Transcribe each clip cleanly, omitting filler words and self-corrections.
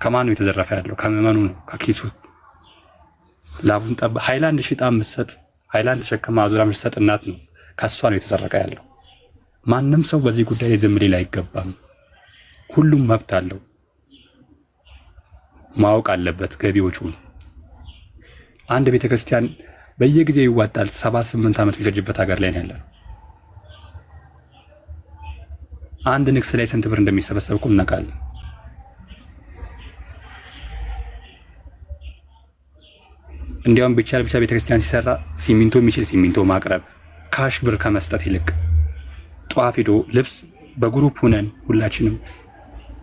ከማን ነው የተዘረፈ ያለው? ከምዕመኑ ነው፣ ከኪሱ ላቡን ጠብ ሃይላንድ ሽጣ የምትሰጥ ሃይላንድ ተሸክማ አዙራ የምትሰጥ እናት ነው፣ ከሷ ነው የተሰረቀ ያለው። ማንም ሰው በዚህ ጉዳይ ላይ ዝም ሊል አይገባም። ሁሉም መብት አለው፣ ማወቅ አለበት ገቢዎቹን። አንድ ቤተክርስቲያን በየጊዜው ይዋጣል 7-8 ዓመት የሚፈጅበት ሀገር ላይ ነው ያለው። አንድ ንግስ ላይ ስንት ብር እንደሚሰበሰብ እኮ እናውቃለን። እንዲያውም ብቻ ቤተክርስቲያን ሲሰራ ሲሚንቶ የሚችል ሲሚንቶ ማቅረብ ካሽ ብር ከመስጠት ይልቅ ጧፍ ሄዶ ልብስ በግሩፕ ሁነን ሁላችንም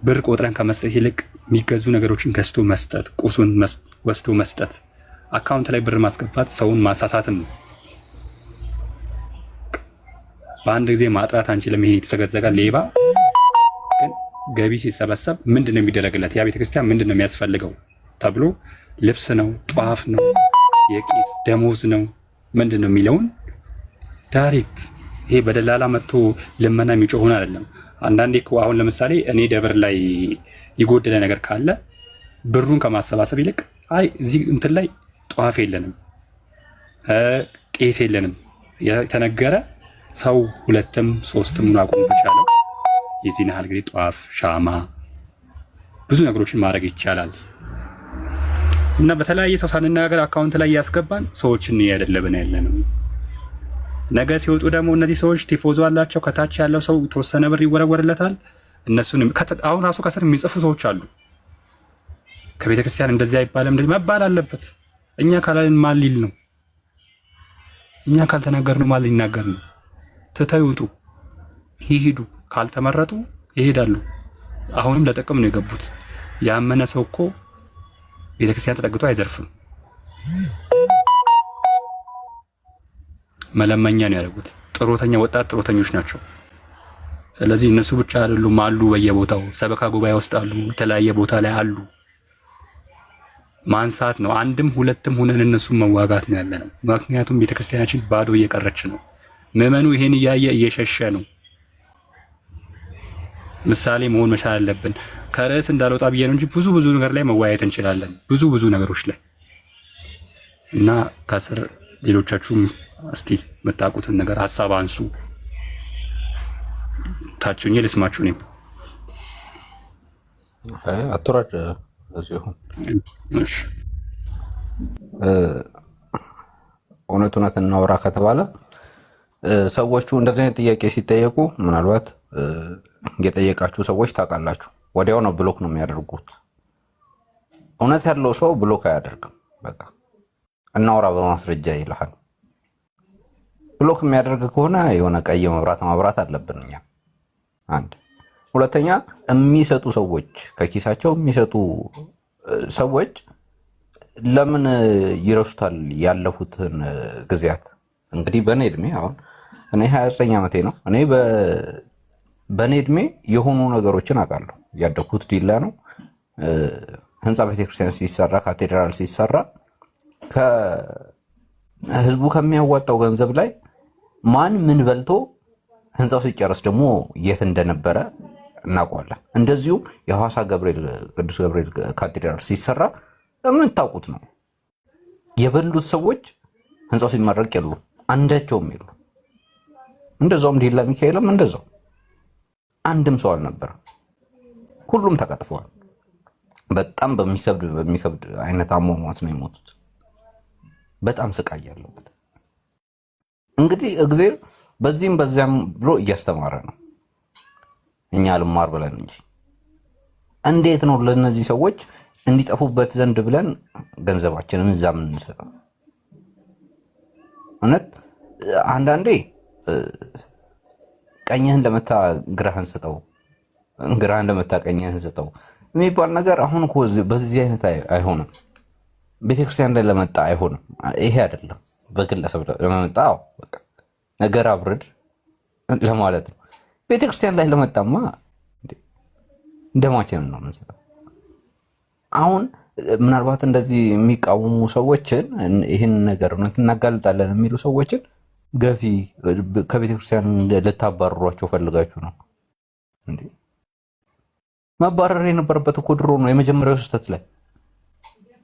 ብር ቆጥረን ከመስጠት ይልቅ የሚገዙ ነገሮችን ገዝቶ መስጠት፣ ቁሱን ወስዶ መስጠት፣ አካውንት ላይ ብር ማስገባት ሰውን ማሳሳትም ነው። በአንድ ጊዜ ማጥራት አንችልም። ይሄን የተዘገዘገ ሌባ ግን ገቢ ሲሰበሰብ ምንድነው የሚደረግለት? ያ ቤተክርስቲያን ምንድነው የሚያስፈልገው ተብሎ ልብስ ነው፣ ጧፍ ነው፣ የቄስ ደሞዝ ነው፣ ምንድነው የሚለውን ዳይሬክት ይሄ በደላላ መጥቶ ልመና የሚጮሁን አይደለም። አንዳንዴ እኮ አሁን ለምሳሌ እኔ ደብር ላይ ይጎደለ ነገር ካለ ብሩን ከማሰባሰብ ይልቅ አይ እዚህ እንትን ላይ ጧፍ የለንም ቄስ የለንም የተነገረ ሰው 2-3 አቁም በቻለው የዚህን ያህል ጊዜ ጧፍ፣ ሻማ ብዙ ነገሮችን ማድረግ ይቻላል። እና በተለያየ ሰው ሳንነጋገር አካውንት ላይ ያስገባን ሰዎችን እያደለብን ያለነው። ነገ ሲወጡ ደግሞ እነዚህ ሰዎች ቲፎዞ አላቸው። ከታች ያለው ሰው የተወሰነ ብር ይወረወርለታል። እነሱን አሁን ራሱ ከስር የሚጽፉ ሰዎች አሉ። ከቤተክርስቲያን እንደዚህ አይባልም መባል አለበት። እኛ ካላልን ማን ሊል ነው? እኛ ካልተናገርን ማን ሊናገር ነው? ትተው ይውጡ፣ ይሄዱ። ካልተመረጡ ይሄዳሉ። አሁንም ለጥቅም ነው የገቡት። ያመነ ሰው እኮ ቤተክርስቲያን ተጠግቶ አይዘርፍም። መለመኛ ነው ያደረጉት። ጥሮተኛ ወጣት ጥሮተኞች ናቸው። ስለዚህ እነሱ ብቻ አይደሉም አሉ፣ በየቦታው ሰበካ ጉባኤ ውስጥ አሉ፣ የተለያየ ቦታ ላይ አሉ። ማንሳት ነው። 1-2 ሆነን እነሱን መዋጋት ነው ያለነው። ምክንያቱም ቤተክርስቲያናችን ባዶ እየቀረች ነው። ምዕመኑ ይሄን እያየ እየሸሸ ነው። ምሳሌ መሆን መቻል አለብን። ከርዕስ እንዳልወጣ ብዬ ነው እንጂ ብዙ ነገር ላይ መወያየት እንችላለን። ብዙ ነገሮች ላይ እና ከስር ሌሎቻችሁም እስቲ የምታውቁትን ነገር ሀሳብ አንሱ። ታችሁኝ ልስማችሁ ነው። አትወራጭ እዚሁ እሺ፣ እውነት እናውራ ከተባለ ሰዎቹ እንደዚህ አይነት ጥያቄ ሲጠየቁ ምናልባት የጠየቃችሁ ሰዎች ታውቃላችሁ፣ ወዲያው ነው ብሎክ ነው የሚያደርጉት። እውነት ያለው ሰው ብሎክ አያደርግም። በቃ እናውራ በማስረጃ ይልሃል። ብሎክ የሚያደርግ ከሆነ የሆነ ቀይ መብራት ማብራት አለብን እኛ። አንድ ሁለተኛ የሚሰጡ ሰዎች ከኪሳቸው የሚሰጡ ሰዎች ለምን ይረሱታል ያለፉትን ጊዜያት? እንግዲህ በኔ እድሜ አሁን እኔ 29 ዓመቴ ነው። እኔ በኔ እድሜ የሆኑ ነገሮችን አውቃለሁ። ያደኩት ዲላ ነው። ህንፃ ቤተክርስቲያን ሲሰራ፣ ካቴድራል ሲሰራ ከህዝቡ ከሚያዋጣው ገንዘብ ላይ ማን ምን በልቶ ህንፃው ሲጨርስ ደግሞ የት እንደነበረ እናውቀዋለን። እንደዚሁም የሐዋሳ ቅዱስ ገብርኤል ካቴድራል ሲሰራ የምታውቁት ነው። የበሉት ሰዎች ህንፃው ሲመረቅ የሉ፣ አንዳቸውም የሉ። እንደዛውም ዲላ ሚካኤልም እንደዛው አንድም ሰው አልነበረ። ሁሉም ተቀጥፈዋል። በጣም በሚከብድ አይነት አሟሟት ነው የሞቱት። በጣም ስቃይ ያለበት። እንግዲህ እግዚአብሔር በዚህም በዚያም ብሎ እያስተማረ ነው። እኛ ልማር ብለን እንጂ እንዴት ነው ለነዚህ ሰዎች እንዲጠፉበት ዘንድ ብለን ገንዘባችንን እዛ ምን እንሰጠው? እውነት አንዳንዴ ቀኝህን ለመታ ግራህን ስጠው፣ ግራህን ለመታ ቀኝህን ስጠው የሚባል ነገር አሁን እኮ በዚህ አይነት አይሆንም። ቤተክርስቲያን ላይ ለመጣ አይሆንም። ይሄ አይደለም በግለሰብ ለመጣ በቃ ነገር አብርድ ለማለት ነው። ቤተክርስቲያን ላይ ለመጣማ እንደማችን ነው የምንሰጠው። አሁን ምናልባት እንደዚህ የሚቃወሙ ሰዎችን ይህን ነገር እውነት እናጋልጣለን የሚሉ ሰዎችን ገፊ ከቤተክርስቲያን ልታባርሯቸው ፈልጋችሁ ነው እንዴ? መባረር የነበረበት እኮ ድሮ ነው። የመጀመሪያው ስህተት ላይ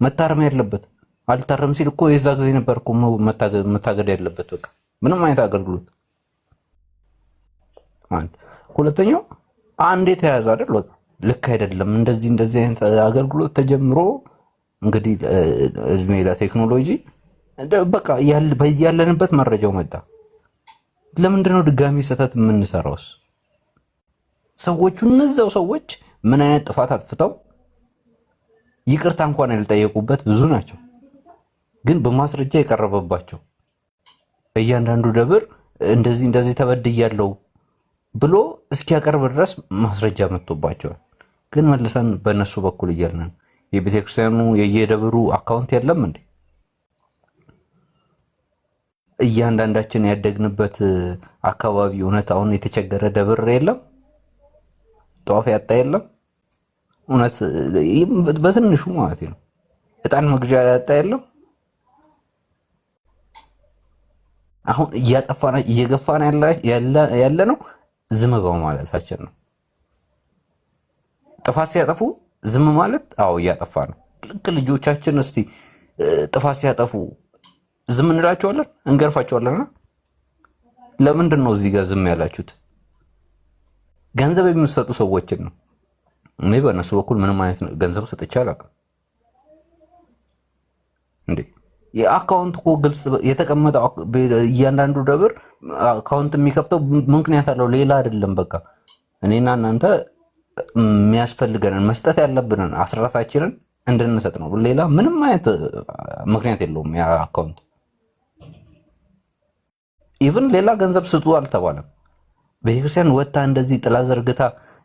መታረም ያለበት አልታረም ሲል እኮ የዛ ጊዜ ነበር እኮ መታገድ ያለበት። በቃ ምንም አይነት አገልግሎት አንድ ሁለተኛው አንድ የተያዘ አይደል? በቃ ልክ አይደለም። እንደዚህ አይነት አገልግሎት ተጀምሮ እንግዲህ እድሜ ለቴክኖሎጂ በቃ ያለንበት መረጃው መጣ። ለምንድን ነው ድጋሚ ስህተት የምንሰራውስ? ሰዎቹ እነዛው ሰዎች ምን አይነት ጥፋት አጥፍተው ይቅርታ እንኳን ያልጠየቁበት ብዙ ናቸው፣ ግን በማስረጃ የቀረበባቸው እያንዳንዱ ደብር እንደዚህ ተበድያለሁ ብሎ እስኪያቀርብ ድረስ ማስረጃ መጥቶባቸዋል። ግን መልሰን በእነሱ በኩል እያልን የቤተክርስቲያኑ የየደብሩ አካውንት የለም እንዴ? እያንዳንዳችን ያደግንበት አካባቢ እውነት አሁን የተቸገረ ደብር የለም? ጧፍ ያጣ የለም? እውነት በትንሹ ማለት ነው ዕጣን መግዣ ያጣ የለም? አሁን እየገፋን ያለ ነው ዝም በማለታችን ነው። ጥፋት ሲያጠፉ ዝም ማለት አዎ እያጠፋ ነው። ልክ ልጆቻችን እስቲ ጥፋት ሲያጠፉ ዝም እንላቸዋለን፣ እንገርፋቸዋለን። ለምንድን ነው እዚህ ጋር ዝም ያላችሁት? ገንዘብ የሚሰጡ ሰዎችን ነው። እኔ በእነሱ በኩል ምንም አይነት ገንዘብ ሰጥቼ አላውቅም። እንዴ የአካውንት እኮ ግልጽ የተቀመጠው እያንዳንዱ ደብር አካውንት የሚከፍተው ምክንያት አለው፣ ሌላ አይደለም። በቃ እኔና እናንተ የሚያስፈልገንን መስጠት ያለብንን አስራታችንን እንድንሰጥ ነው። ሌላ ምንም አይነት ምክንያት የለውም። ያ አካውንት ኢቭን ሌላ ገንዘብ ስጡ አልተባለም። ቤተክርስቲያን ወጣ እንደዚህ ጥላ ዘርግታ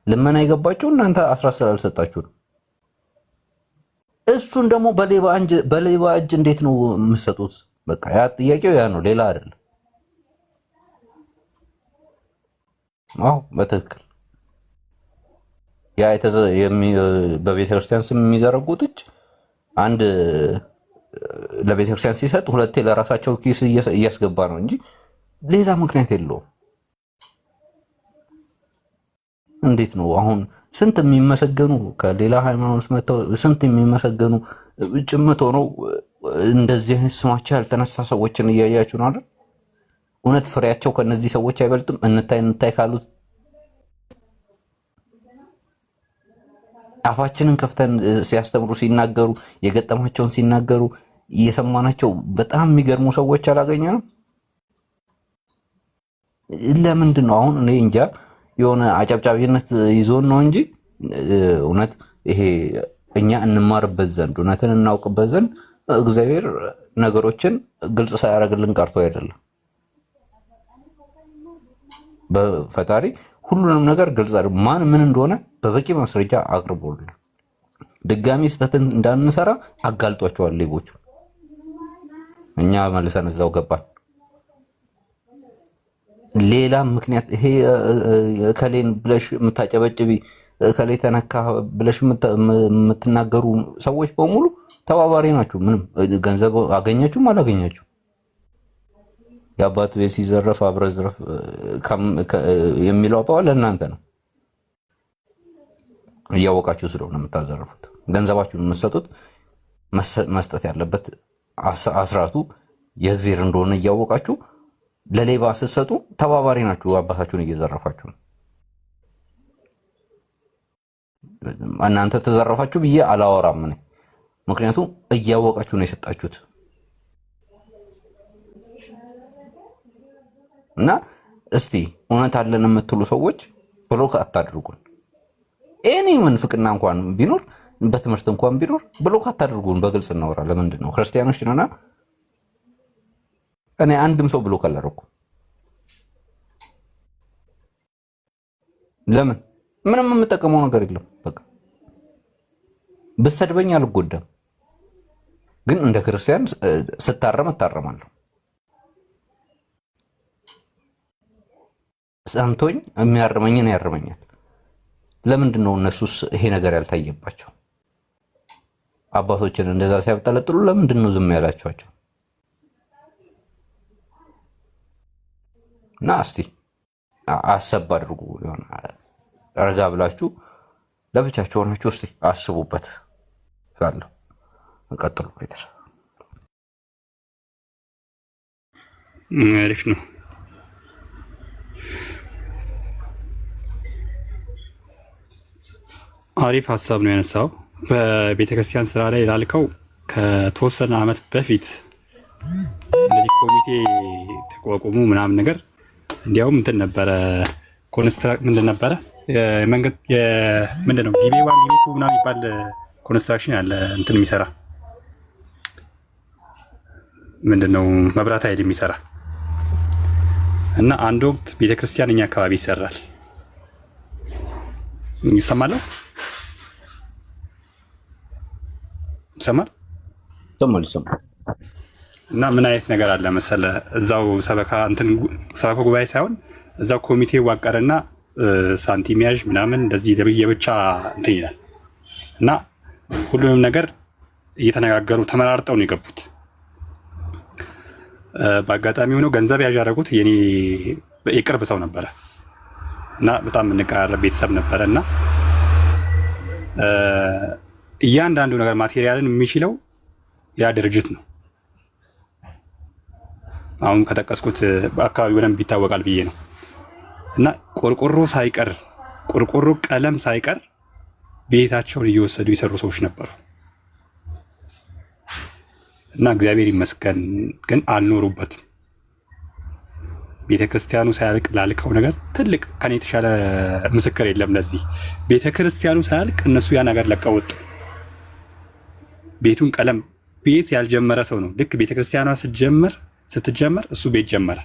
ልመና የገባችሁ እናንተ አስራት ስላልሰጣችሁ ነው። እሱን ደግሞ በሌባ እጅ እንዴት ነው የምትሰጡት? በቃ ያ ጥያቄው ያ ነው፣ ሌላ አይደለም። አዎ በትክክል ያ በቤተክርስቲያን ስም የሚዘረጉት እጅ አንድ ለቤተክርስቲያን ሲሰጥ ሁለቴ ለራሳቸው ኪስ እያስገባ ነው እንጂ ሌላ ምክንያት የለውም። እንዴት ነው አሁን ስንት የሚመሰገኑ ከሌላ ሃይማኖት መጥተው ስንት የሚመሰገኑ ጭምት ሆነው እንደዚህ ስማቸው ያልተነሳ ሰዎችን እያያችሁ ነው አይደል? እውነት ፍሬያቸው ከነዚህ ሰዎች አይበልጥም? እንታይ ካሉት አፋችንን ከፍተን ሲያስተምሩ ሲናገሩ የገጠማቸውን ሲናገሩ እየሰማናቸው በጣም የሚገርሙ ሰዎች አላገኘንም? ለምንድን ነው አሁን እኔ እንጃ የሆነ አጨብጫቢነት ይዞን ነው እንጂ እውነት ይሄ እኛ እንማርበት ዘንድ እውነትን እናውቅበት ዘንድ እግዚአብሔር ነገሮችን ግልጽ ሳያደርግልን ቀርቶ አይደለም። በፈጣሪ ሁሉንም ነገር ግልጽ አድርጎ ማን ምን እንደሆነ በበቂ ማስረጃ አቅርቦልን ድጋሚ ስህተትን እንዳንሰራ አጋልጧቸዋል ሌቦቹ። እኛ መልሰን እዛው ገባን። ሌላ ምክንያት ይሄ ከሌን ብለሽ የምታጨበጭቢ ከሌ ተነካ ብለሽ የምትናገሩ ሰዎች በሙሉ ተባባሪ ናችሁ። ምንም ገንዘብ አገኛችሁም አላገኛችሁ የአባት ቤት ሲዘረፍ አብረ ዝረፍ የሚለው አባባል ለእናንተ ነው። እያወቃችሁ ስለሆነ የምታዘርፉት ገንዘባችሁን የምትሰጡት መስጠት ያለበት አስራቱ የእግዚአብሔር እንደሆነ እያወቃችሁ ለሌባ ስትሰጡ ተባባሪ ናችሁ። አባታችሁን እየዘረፋችሁ ነው። እናንተ ተዘረፋችሁ ብዬ አላወራም እኔ፣ ምክንያቱም እያወቃችሁ ነው የሰጣችሁት። እና እስቲ እውነት አለን የምትሉ ሰዎች ብሎክ አታድርጉን። እኔ ምንፍቅና እንኳን ቢኖር በትምህርት እንኳን ቢኖር ብሎክ አታድርጉን። በግልጽ እናወራ። ለምንድን ነው ክርስቲያኖች ነና እኔ አንድም ሰው ብሎክ አላደረኩም። ለምን? ምንም የምጠቀመው ነገር የለም። በቃ ብሰድበኝ አልጎዳም፣ ግን እንደ ክርስቲያን ስታረም እታረማለሁ። ሰምቶኝ የሚያርመኝን ያርመኛል። ለምንድን ነው እነሱስ ይሄ ነገር ያልታየባቸው? አባቶችን እንደዛ ሲያብጠለጥሉ ለምንድን ነው ዝም ያላችኋቸው? እና እስቲ አሰብ አድርጉ፣ ረጋ ብላችሁ ለብቻችሁ ሆናችሁ እስቲ አስቡበት እላለሁ። ቀጥሉ ቤተሰብ። አሪፍ ነው። አሪፍ ሀሳብ ነው ያነሳው። በቤተክርስቲያን ስራ ላይ ላልከው ከተወሰነ ዓመት በፊት እነዚህ ኮሚቴ ተቋቁሙ ምናምን ነገር እንዲያውም እንትን ነበረ ኮንስትራክት ምንድን ነበረ መንገድ ምንድን ነው ጊቤ ዋን ጊቤ ቱ ምናምን የሚባል ኮንስትራክሽን ያለ እንትን የሚሰራ ምንድን ነው መብራት ኃይል የሚሰራ እና አንድ ወቅት ቤተክርስቲያን እኛ አካባቢ ይሰራል። ይሰማል ይሰማል እና ምን አይነት ነገር አለ መሰለ እዛው ሰበካ ጉባኤ ሳይሆን እዛው ኮሚቴ ዋቀረና ሳንቲም ያዥ ምናምን እንደዚህ የብቻ እንትን ይላል እና ሁሉንም ነገር እየተነጋገሩ ተመራርጠው ነው የገቡት። በአጋጣሚ ሆኖ ገንዘብ ያዥ ያደረጉት የኔ የቅርብ ሰው ነበረ እና በጣም የምንቀራረብ ቤተሰብ ነበረ እና እያንዳንዱ ነገር ማቴሪያልን የሚችለው ያ ድርጅት ነው። አሁን ከጠቀስኩት በአካባቢው በደንብ ይታወቃል ብዬ ነው እና ቆርቆሮ ሳይቀር ቆርቆሮ ቀለም ሳይቀር ቤታቸውን እየወሰዱ የሰሩ ሰዎች ነበሩ እና እግዚአብሔር ይመስገን ግን አልኖሩበትም። ቤተክርስቲያኑ ሳያልቅ ላልከው ነገር ትልቅ ከኔ የተሻለ ምስክር የለም። ለዚህ ቤተክርስቲያኑ ሳያልቅ እነሱ ያ ነገር ለቀው ወጡ። ቤቱን ቀለም ቤት ያልጀመረ ሰው ነው። ልክ ቤተክርስቲያኗ ስትጀመር እሱ ቤት ጀመረ።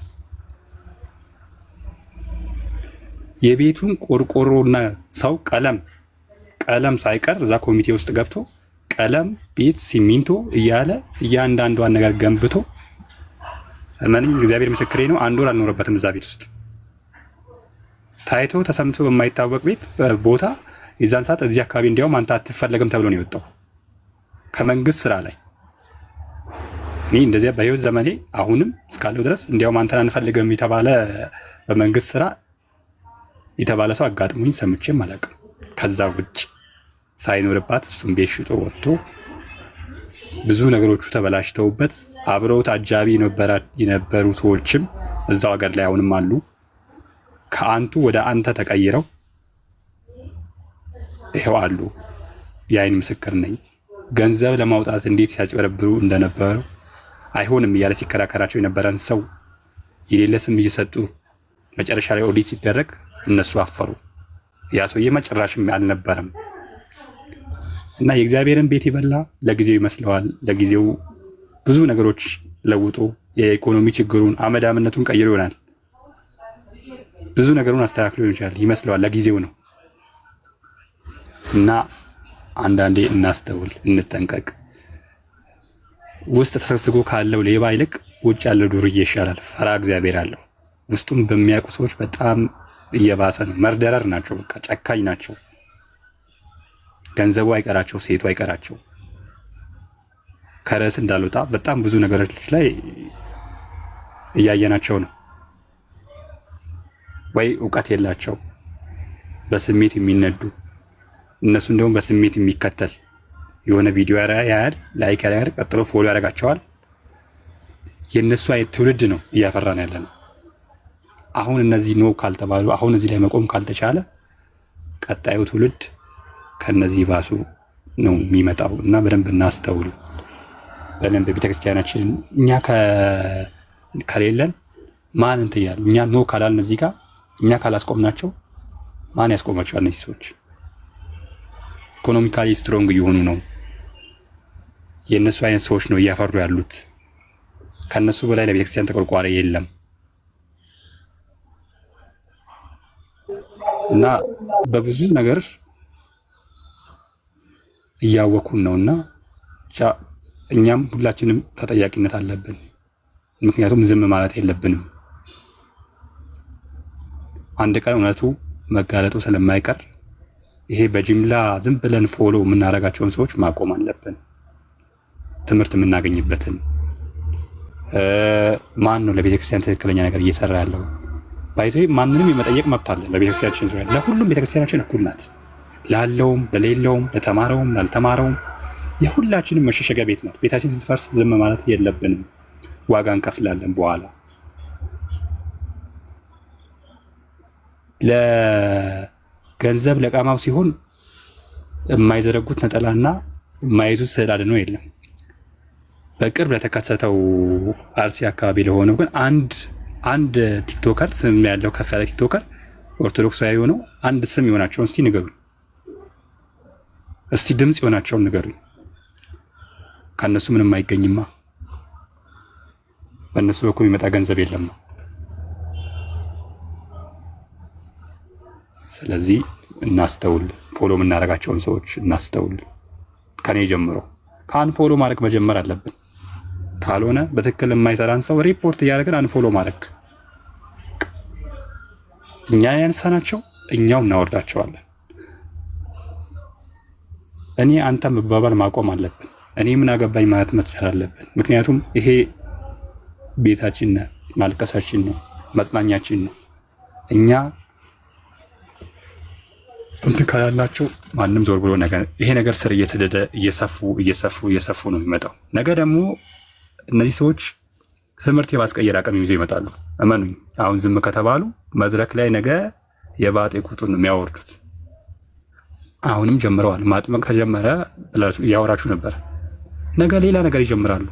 የቤቱን ቆርቆሮና ሰው ቀለም ሳይቀር እዛ ኮሚቴ ውስጥ ገብቶ ቀለም፣ ቤት፣ ሲሚንቶ እያለ እያንዳንዷን ነገር ገንብቶ እመነኝ እግዚአብሔር ምስክሬ ነው። አንድ ወር አልኖረበትም እዛ ቤት ውስጥ ታይቶ ተሰምቶ በማይታወቅ ቤት ቦታ የዛን ሰዓት እዚህ አካባቢ እንዲያውም አንተ አትፈለግም ተብሎ ነው የወጣው ከመንግስት ስራ ላይ። እኔ እንደዚያ በህይወት ዘመኔ አሁንም እስካለው ድረስ እንዲያውም አንተን አንፈልግም የተባለ በመንግስት ስራ የተባለ ሰው አጋጥሞኝ ሰምቼም አላውቅም። ከዛ ውጭ ሳይኖርባት እሱም ቤት ሽጦ ወጥቶ ብዙ ነገሮቹ ተበላሽተውበት አብረውት አጃቢ የነበሩ ሰዎችም እዛው ሀገር ላይ አሁንም አሉ። ከአንቱ ወደ አንተ ተቀይረው ይሄው አሉ። የአይን ምስክር ነኝ። ገንዘብ ለማውጣት እንዴት ሲያጭበረብሩ እንደነበሩ አይሆንም እያለ ሲከራከራቸው የነበረን ሰው የሌለ ስም እየሰጡ መጨረሻ ላይ ኦዲት ሲደረግ እነሱ አፈሩ። ያ ሰውዬ መጨረሻም አልነበረም እና የእግዚአብሔርን ቤት ይበላ ለጊዜው ይመስለዋል። ለጊዜው ብዙ ነገሮች ለውጦ የኢኮኖሚ ችግሩን አመዳምነቱን ቀይሮ ይሆናል። ብዙ ነገሩን አስተካክሎ ይሆናል ይመስለዋል። ለጊዜው ነው እና አንዳንዴ እናስተውል፣ እንጠንቀቅ። ውስጥ ተሰግስጎ ካለው ሌባ ይልቅ ውጭ ያለው ዱርዬ ይሻላል። ፈራ እግዚአብሔር አለው። ውስጡም በሚያውቁ ሰዎች በጣም እየባሰ ነው። መርደረር ናቸው፣ በቃ ጨካኝ ናቸው። ገንዘቡ አይቀራቸው፣ ሴቱ አይቀራቸው። ከርዕስ እንዳልወጣ በጣም ብዙ ነገሮች ላይ እያየናቸው ነው። ወይ እውቀት የላቸው፣ በስሜት የሚነዱ እነሱ እንደውም በስሜት የሚከተል የሆነ ቪዲዮ ያያል፣ ላይክ ያደርጋል፣ ቀጥሎ ፎሎ ያደርጋቸዋል። የእነሱ አይነት ትውልድ ነው እያፈራን ያለ ነው። አሁን እነዚህ ኖ ካልተባሉ፣ አሁን እዚህ ላይ መቆም ካልተቻለ ቀጣዩ ትውልድ ከነዚህ ባሱ ነው የሚመጣው እና በደንብ እናስተውሉ። በደንብ ቤተክርስቲያናችን እኛ ከሌለን ማን እንትን ይላል? እኛ ኖ ካላልን እዚህ ጋር እኛ ካላስቆምናቸው ማን ያስቆማቸዋል? እነዚህ ሰዎች ኢኮኖሚካሊ ስትሮንግ እየሆኑ ነው። የእነሱ አይነት ሰዎች ነው እያፈሩ ያሉት። ከነሱ በላይ ለቤተክርስቲያን ተቆርቋሪ የለም እና በብዙ ነገር እያወኩን ነውና እኛም ሁላችንም ተጠያቂነት አለብን። ምክንያቱም ዝም ማለት የለብንም። አንድ ቀን እውነቱ መጋለጡ ስለማይቀር ይሄ በጅምላ ዝም ብለን ፎሎ የምናደርጋቸውን ሰዎች ማቆም አለብን። ትምህርት የምናገኝበትን ማን ነው ለቤተክርስቲያን ትክክለኛ ነገር እየሰራ ያለው ባይዘይ ማንንም የመጠየቅ መብት አለን። በቤተክርስቲያናችን ዙሪያ ለሁሉም ቤተክርስቲያናችን እኩል ናት። ላለውም ለሌለውም ለተማረውም ላልተማረውም የሁላችንም መሸሸጊያ ቤት ናት። ቤታችን ስትፈርስ ዝም ማለት የለብንም። ዋጋ እንከፍላለን። በኋላ ለገንዘብ ለቃማው ሲሆን የማይዘረጉት ነጠላና የማይዙት ስዕል አድኖ የለም። በቅርብ ለተከሰተው አርሲ አካባቢ ለሆነው ግን አንድ ቲክቶከር ስም ያለው ከፍ ያለ ቲክቶከር ኦርቶዶክሳዊ የሆነው አንድ ስም የሆናቸውን እስቲ ንገሩ። እስቲ ድምፅ የሆናቸውን ንገሩ። ከነሱ ምንም አይገኝማ። በእነሱ በኩል የሚመጣ ገንዘብ የለም። ስለዚህ እናስተውል። ፎሎ የምናደርጋቸውን ሰዎች እናስተውል። ከኔ ጀምሮ ከአንፎሎ ማድረግ መጀመር አለብን። ካልሆነ በትክክል የማይሰራን ሰው ሪፖርት እያደረግን አንፎሎ ማድረግ። እኛ ያነሳናቸው እኛው እናወርዳቸዋለን። እኔ አንተ መባባል ማቆም አለብን። እኔ ምን አገባኝ ማለት መቻል አለብን። ምክንያቱም ይሄ ቤታችን ነው፣ ማልቀሳችን ነው፣ መጽናኛችን ነው። እኛ እንትን ካላላቸው ማንም ዞር ብሎ ይሄ ነገር ስር እየተደደ እየሰፉ ነው የሚመጣው። ነገ ደግሞ እነዚህ ሰዎች ትምህርት የማስቀየር አቅም ይዘው ይመጣሉ። እመኑኝ። አሁን ዝም ከተባሉ መድረክ ላይ ነገ የባጤ ቁጡን ነው የሚያወርዱት። አሁንም ጀምረዋል። ማጥመቅ ተጀመረ ብላችሁ እያወራችሁ ነበር። ነገ ሌላ ነገር ይጀምራሉ።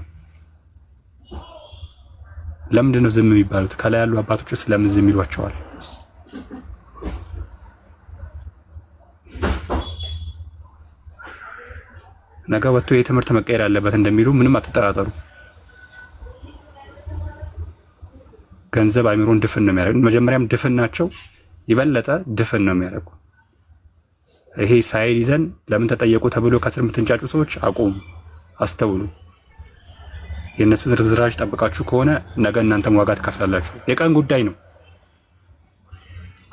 ለምንድን ነው ዝም የሚባሉት? ከላይ ያሉ አባቶችስ ለምን ዝም ይሏቸዋል? ነገ ወጥቶ የትምህርት መቀየር ያለበት እንደሚሉ ምንም አትጠራጠሩ። ገንዘብ አይምሮን ድፍን ነው የሚያደርጉ። መጀመሪያም ድፍን ናቸው፣ ይበለጠ ድፍን ነው የሚያደርጉ። ይሄ ሳይድ ይዘን ለምን ተጠየቁ ተብሎ ከስር የምትንጫጩ ሰዎች አቁሙ፣ አስተውሉ። የእነሱን ርዝራዥ ጠብቃችሁ ከሆነ ነገ እናንተም ዋጋ ትከፍላላችሁ። የቀን ጉዳይ ነው።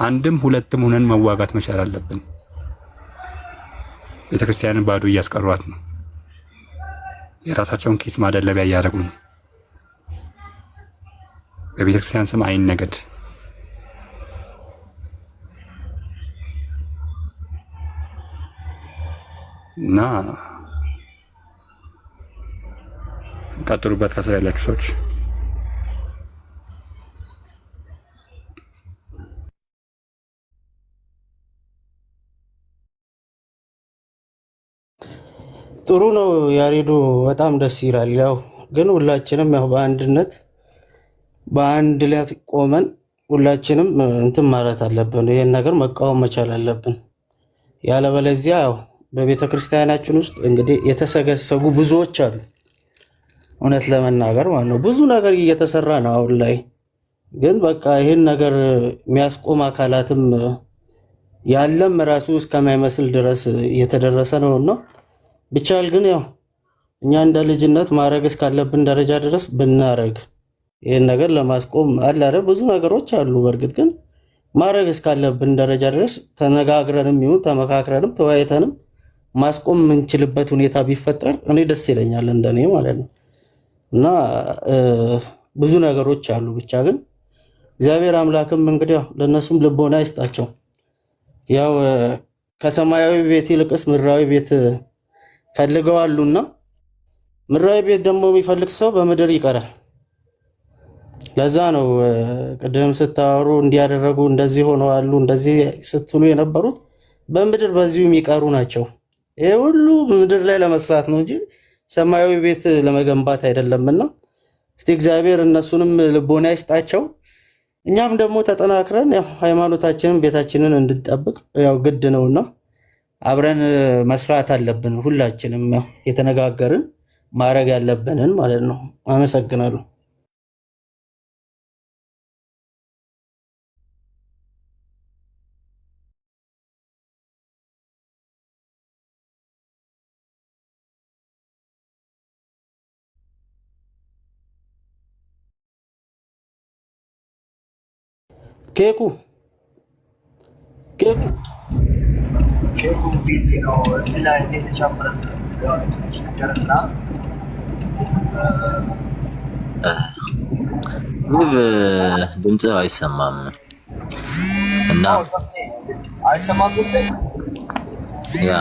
አንድም ሁለትም ሆነን መዋጋት መቻል አለብን። ቤተክርስቲያንን ባዶ እያስቀሯት ነው። የራሳቸውን ኪስ ማደለቢያ እያደረጉ ነው። በቤተክርስቲያን ስም አይነገድ። እና ቀጥሉበት ከስራ ያላችሁ ሰዎች። ጥሩ ነው ያሬዱ፣ በጣም ደስ ይላል። ያው ግን ሁላችንም ያው በአንድ ላይ ቆመን ሁላችንም እንትን ማለት አለብን። ይሄን ነገር መቃወም መቻል አለብን። ያለበለዚያ ያው በቤተ ክርስቲያናችን ውስጥ እንግዲህ የተሰገሰጉ ብዙዎች አሉ። እውነት ለመናገር ማለት ነው ብዙ ነገር እየተሰራ ነው አሁን ላይ። ግን በቃ ይሄን ነገር የሚያስቆም አካላትም ያለም ራሱ እስከማይመስል ድረስ እየተደረሰ ነውና ብቻል ግን ያው እኛ እንደ ልጅነት ማድረግ እስካለብን ደረጃ ድረስ ብናረግ ይሄን ነገር ለማስቆም አላረ ብዙ ነገሮች አሉ። በእርግጥ ግን ማድረግ እስካለብን ደረጃ ድረስ ተነጋግረንም ይሁን ተመካክረንም ተወያይተንም ማስቆም የምንችልበት ሁኔታ ቢፈጠር እኔ ደስ ይለኛል፣ እንደኔ ማለት ነው። እና ብዙ ነገሮች አሉ። ብቻ ግን እግዚአብሔር አምላክም እንግዲህ ለነሱም ልቦና ይስጣቸው። ያው ከሰማያዊ ቤት ይልቅስ ምድራዊ ቤት ፈልገዋሉና ምድራዊ ቤት ደግሞ የሚፈልግ ሰው በምድር ይቀራል። ለዛ ነው ቅድም ስታወሩ እንዲያደረጉ እንደዚህ ሆነዋሉ እንደዚህ ስትሉ የነበሩት በምድር በዚሁ የሚቀሩ ናቸው። ይሄ ሁሉ ምድር ላይ ለመስራት ነው እንጂ ሰማያዊ ቤት ለመገንባት አይደለምና እስቲ እግዚአብሔር እነሱንም ልቦና ይስጣቸው። እኛም ደግሞ ተጠናክረን ያው ሃይማኖታችንን ቤታችንን እንድንጠብቅ ያው ግድ ነውና አብረን መስራት አለብን። ሁላችንም ያው የተነጋገርን ማድረግ ያለብንን ማለት ነው። አመሰግናለሁ። ኬኩ ቢዚ ነው። እዚህ ላይ የተጨመረን ነገርና ውብ ድምፅ አይሰማም እና አይሰማም። ያ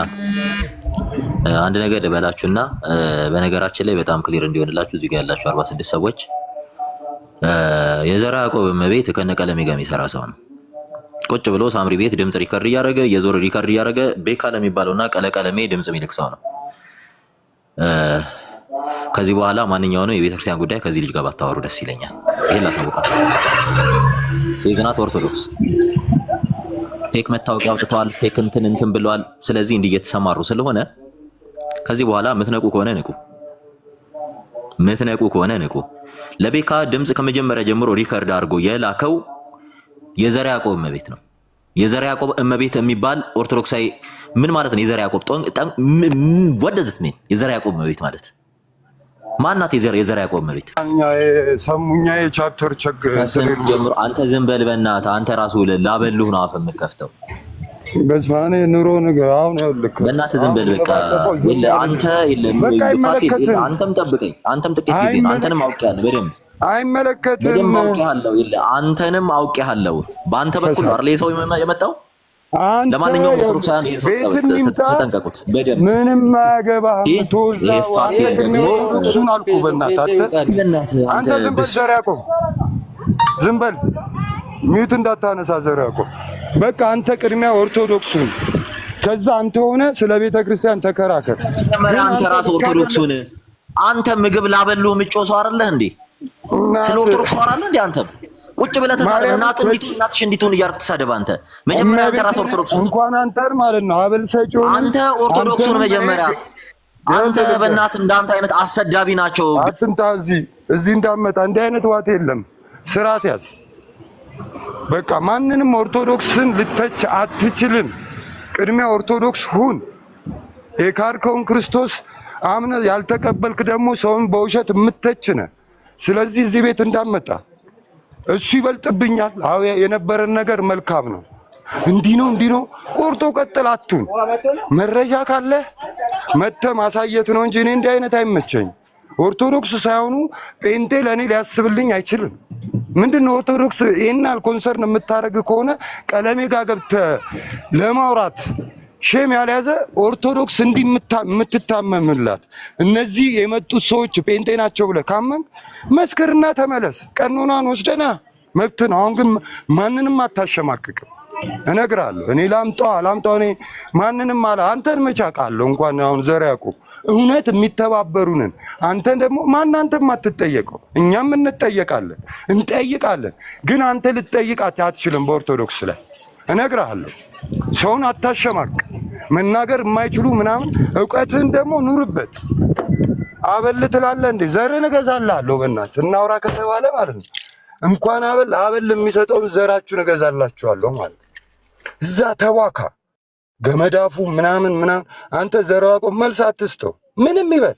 አንድ ነገር ልበላችሁና በነገራችን ላይ በጣም ክሊር እንዲሆንላችሁ እዚህ ጋር ያላችሁ 46 ሰዎች የዘራ ያዕቆብ እመቤት ከነቀለሜ ጋር የሚሰራ ሰው ነው። ቁጭ ብሎ ሳምሪ ቤት ድምጽ ሪከርድ እያደረገ የዞር ሪከርድ እያደረገ ቤካ ለሚባለውና ቀለቀለሜ ድምጽ የሚልክ ሰው ነው። ከዚህ በኋላ ማንኛውንም የቤተክርስቲያን ጉዳይ ከዚህ ልጅ ጋር ባታወሩ ደስ ይለኛል። ይሄን ላሳውቃችሁ። የዝናት ኦርቶዶክስ ፌክ መታወቂያ አውጥተዋል፣ ፌክ እንትን ብለዋል። ስለዚህ እንዲህ እየተሰማሩ ስለሆነ ከዚህ በኋላ ምትነቁ ከሆነ ንቁ። ለቤካ ድምጽ ከመጀመሪያ ጀምሮ ሪከርድ አድርጎ የላከው የዘራ ያዕቆብ እመቤት ነው። የዘራ ያዕቆብ እመቤት የሚባል ኦርቶዶክሳዊ ምን ማለት ነው? የዘራ ያዕቆብ ወደዝት ምን የዘራ ያዕቆብ እመቤት ማለት ማናት? የዘራ ያዕቆብ እመቤት ሰሙኛ የቻፕተር ቸግር ጀምሮ አንተ ዝም በል በእናትህ። አንተ ራሱ ላበሉህ ነው አፍ የምከፍተው። በስማኔ ኑሮ ነገር አሁን ያልክ በእናትህ ዝም በል በቃ። አንተ ፋሲል አንተም ጠብቀኝ። አንተም ጥቂት ጊዜ ነው። አንተንም አውቄያለሁ በደንብ አይመለከትም። አንተንም አውቄያለሁ። በአንተ በኩል ነው አይደል ሰው የመጣው። ለማንኛውም ኦርቶዶክሳውያን ተጠንቀቁት በደንብ። ምንም አያገባህም። ፋሲል ደግሞ እሱን አልኩህ። በእናትህ አንተ ዝም በል ዘራ ያዕቆብ፣ ዝም በል ሚዩት እንዳታነሳ ዘራ ያዕቆብ። በቃ አንተ ቅድሚያ ኦርቶዶክሱን፣ ከዛ አንተ ሆነ ስለ ቤተ ክርስቲያን ተከራከር። አንተ ራስ ኦርቶዶክሱን አንተ ምግብ ላበሉ ምጮ ሰው አይደለህ እንዴ? ስለ ኦርቶዶክስ አይደለህ እንዴ? አንተ ቁጭ ብለህ ተሳደብ። እናትሽ እንዲቱን እያልክ ተሳደብ። አንተ መጀመሪያ አንተ ራስ ኦርቶዶክሱን እንኳን አንተን ማለት ነው አበል ሰጪው አንተ ኦርቶዶክሱን መጀመሪያ አንተ በእናትህ እንዳንተ አይነት አሰዳቢ ናቸው። አትምጣ እዚህ እንዳመጣ እንዲህ አይነት ዋት የለም። ስርዓት ያዝ። በቃ ማንንም ኦርቶዶክስን ልተች አትችልም። ቅድሚያ ኦርቶዶክስ ሁን። የካርከውን ክርስቶስ አምነ ያልተቀበልክ ደግሞ ሰውን በውሸት የምተች ነህ። ስለዚህ እዚህ ቤት እንዳመጣ እሱ ይበልጥብኛል። አዎ የነበረን ነገር መልካም ነው። እንዲህ ነው ቆርጦ ቀጥል አትሁን። መረጃ ካለ መተህ ማሳየት ነው እንጂ እኔ እንዲህ አይነት አይመቸኝ። ኦርቶዶክስ ሳይሆኑ ጴንጤ ለእኔ ሊያስብልኝ አይችልም። ምንድነው ኦርቶዶክስ ይሄናል ኮንሰርን የምታደርግ ከሆነ ቀለሜ ጋር ገብተህ ለማውራት ሼም ያልያዘ ኦርቶዶክስ እንዲህ የምትታመምላት እነዚህ የመጡት ሰዎች ጴንጤ ናቸው ብለህ ካመንክ መስክርና ተመለስ። ቀኖናን ወስደና መብት ነው። አሁን ግን ማንንም አታሸማቅቅም። እነግርሃለሁ። እኔ ላምጣው እኔ ማንንም አለ አንተን መቻቃለሁ። እንኳን አሁን ዘራ ያዕቆብ እውነት የሚተባበሩንን አንተን ደግሞ አንተም አትጠየቀው፣ እኛም እንጠይቃለን። ግን አንተ ልትጠይቃት አትችልም። በኦርቶዶክስ ላይ እነግርሃለሁ። ሰውን አታሸማቅ። መናገር የማይችሉ ምናምን እውቀትህን ደግሞ ኑርበት። አበል ትላለህ እንዴ? ዘርን እገዛልሃለሁ። በእናትህ እናውራ ከተባለ ማለት ነው እንኳን አበል የሚሰጠውን ዘራችሁን እገዛላችኋለሁ ማለት ነው። እዛ ተዋካ ገመዳፉ ምናምን አንተ ዘራ ያዕቆብ መልስ አትስተው። ምንም ይበል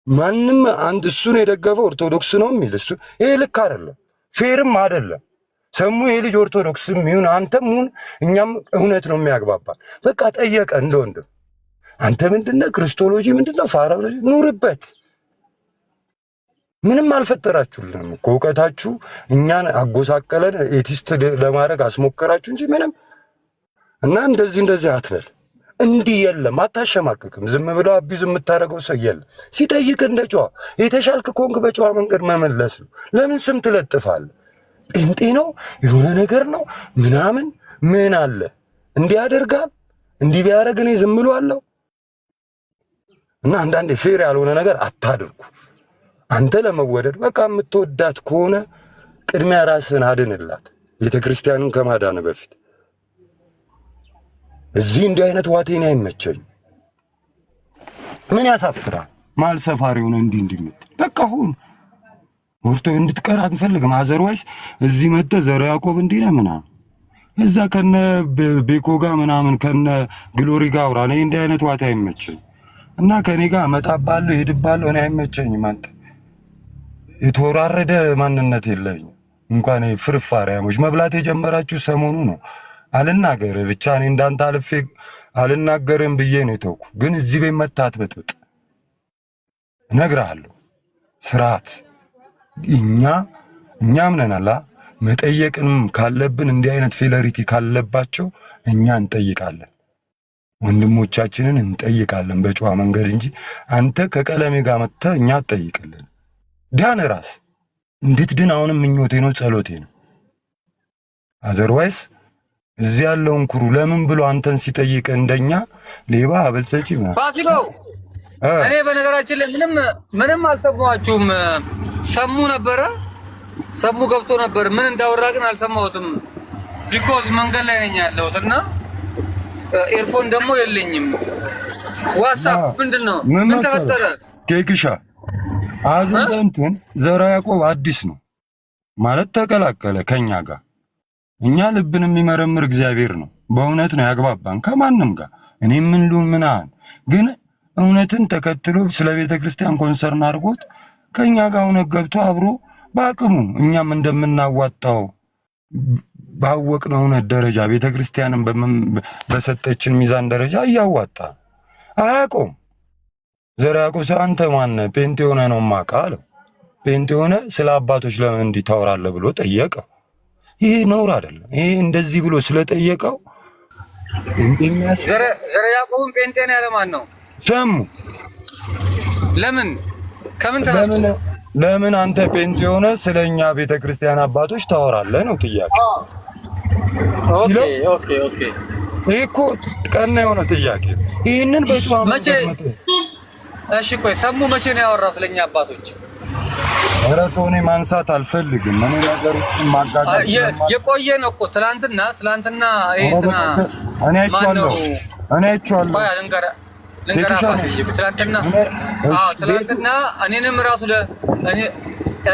ማንም አንድ እሱን የደገፈ ኦርቶዶክስ ነው የሚል እሱ ይሄ ልክ አይደለም፣ ፌርም አይደለም። ሰሙ ይሄ ልጅ ኦርቶዶክስም ይሁን አንተም ይሁን እኛም እውነት ነው የሚያግባባ። በቃ ጠየቀ እንደ ወንድም። አንተ ምንድነው ክርስቶሎጂ ምንድነው ፋራሎጂ ኑርበት። ምንም አልፈጠራችሁልንም እኮ እውቀታችሁ እኛን አጎሳቀለን ኤቲስት ለማድረግ አስሞከራችሁ እንጂ ምንም እና እንደዚህ አትበል። እንዲህ የለም፣ አታሸማቅቅም። ዝም ብለው አቢዝ የምታደርገው ሰው የለም። ሲጠይቅ እንደ ጨዋ የተሻልክ ኮንክ በጨዋ መንገድ መመለስ ነው። ለምን ስም ትለጥፋለህ? ጴንጤ ነው የሆነ ነገር ነው ምናምን ምን አለ እንዲህ ያደርጋል እንዲህ ቢያደርግ እኔ ዝም ብሏለሁ። እና አንዳንዴ ፌር ያልሆነ ነገር አታድርጉ። አንተ ለመወደድ በቃ የምትወዳት ከሆነ ቅድሚያ ራስህን አድንላት፣ ቤተክርስቲያንን ከማዳን በፊት። እዚህ እንዲህ አይነት ዋቴን አይመቸኝ። ምን ያሳፍራል? ማል ሰፋሪ ሆነ እንዲህ የምትል በቃ ሁን። ወርቶ እንድትቀር አንፈልግም። አዘርዋይስ እዚህ መጥተህ ዘራ ያዕቆብ እንዲህ ነው ምናምን እዛ ከነ ቤኮ ጋር ምናምን ከነ ግሎሪ ጋር አውራ። እኔ እንዲህ አይነት ዋቴ አይመቸኝ እና ከኔ ጋር እመጣባለሁ እሄድባለሁ። እኔ አይመቸኝም። አንተ የተወራረደ ማንነት የለኝም። እንኳን ፍርፋሪያሞች መብላት የጀመራችሁ ሰሞኑ ነው። አልናገር ብቻ እኔ እንዳንተ አልፌ አልናገርም ብዬ ነው የተውኩ። ግን እዚህ ቤት መጣ አትበጥብጥ። እነግርሃለሁ ስርዓት እኛም ነናላ መጠየቅም ካለብን እንዲህ አይነት ፌለሪቲ ካለባቸው እኛ እንጠይቃለን። ወንድሞቻችንን እንጠይቃለን በጨዋ መንገድ እንጂ አንተ ከቀለሜ ጋር መጥተህ እኛ አትጠይቅልን። ዳን ራስ እንድትድን አሁንም ምኞቴ ነው፣ ጸሎቴ ነው። አዘርዋይስ እዚህ ያለውን ኩሩ ለምን ብሎ አንተን ሲጠይቅ እንደኛ ሌባ አበልሰጪ ነው ፋሲሎ። እኔ በነገራችን ላይ ምንም አልሰማችሁም። ሰሙ ነበረ፣ ሰሙ ገብቶ ነበር። ምን እንዳወራ ግን አልሰማሁትም። ቢኮዝ መንገድ ላይ ነኝ ያለሁትና ኤርፎን ደግሞ የለኝም። ዋትስአፕ ምንድነው? ምን ተፈጠረ? ኬክሻ አዝንተን ዘራ ያዕቆብ አዲስ ነው ማለት ተቀላቀለ ከኛ ጋር። እኛ ልብን የሚመረምር እግዚአብሔር ነው። በእውነት ነው ያግባባን ከማንም ጋር። እኔ ምን ልሁን ምናምን ግን እውነትን ተከትሎ ስለ ቤተ ክርስቲያን ኮንሰርን አድርጎት ከኛ ጋር እውነት ገብቶ አብሮ በአቅሙ እኛም እንደምናዋጣው ባወቅነው እውነት ደረጃ ቤተ ክርስቲያንን በሰጠችን ሚዛን ደረጃ እያዋጣ አያውቀውም። ዘራ ያዕቆብ ሰው አንተ ማነህ? ጴንጤ ሆነ ነው ማቃ አለው። ጴንጤ ሆነ ስለ አባቶች ለምን እንዲህ ታወራለህ ብሎ ጠየቀው። ይሄ ነውር አይደለም። ይሄ እንደዚህ ብሎ ስለጠየቀው ዘራ ያዕቆብን ጴንጤ ነው ያለ ማን ነው? ሰሙ። ለምን ከምን ተነስቶ ለምን አንተ ጴንጤ ሆነ ስለኛ ቤተ ክርስቲያን አባቶች ታወራለህ ነው ጥያቄ። ኦኬ ይሄ እኮ ቀና የሆነ ጥያቄ። ይሄንን በጨዋ መቼ? እሺ ቆይ ሰሙ መቼ ነው ያወራው ስለኛ አባቶች? ኧረ ተው፣ እኔ ማንሳት አልፈልግም። እኔ ነገሮችን ማጋጋል የቆየ ነው እኮ ትላንትና እኔ አይቼዋለሁ። ቆይ ትላንትና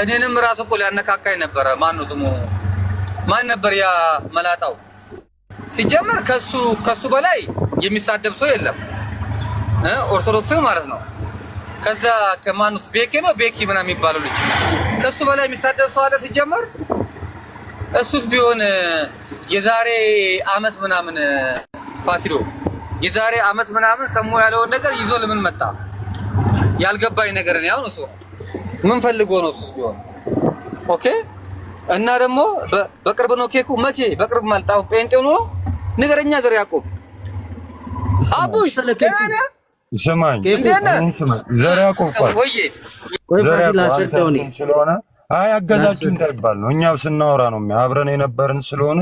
እኔንም ራሱ እኮ ሊያነካካኝ ነበረ። ማነው ስሙ? ማን ነበር ያ መላጣው? ሲጀመር ከሱ በላይ የሚሳደብ ሰው የለም፣ ኦርቶዶክስን ማለት ነው። ከዛ ከማኑስ ቤኪ ምናምን የሚባለው ልጅ ከሱ በላይ የሚሳደብ ሰው አለ ሲጀመር። እሱስ ቢሆን የዛሬ አመት ምናምን ፋሲሎ የዛሬ አመት ምናምን ሰሙ ያለውን ነገር ይዞ ለምን መጣ? ያልገባኝ ነገር ነው። አሁን እሱ ምን ፈልጎ ነው? እሱስ ቢሆን ኦኬ። እና ደግሞ በቅርብ ነው ኬኩ። መቼ በቅርብ ማልጣው ጴንጤ ነው ንገረኛ። ዘራ ያዕቆብ አቡሽ ተለከከ ይሰማኝ። ዘራ ያዕቆብ ቆይ ፋሲል አስረዳው ነው ስለሆነ አገዛችሁ እንዳይባል ነው። እኛው ስናወራ ነው አብረን የነበርን ስለሆነ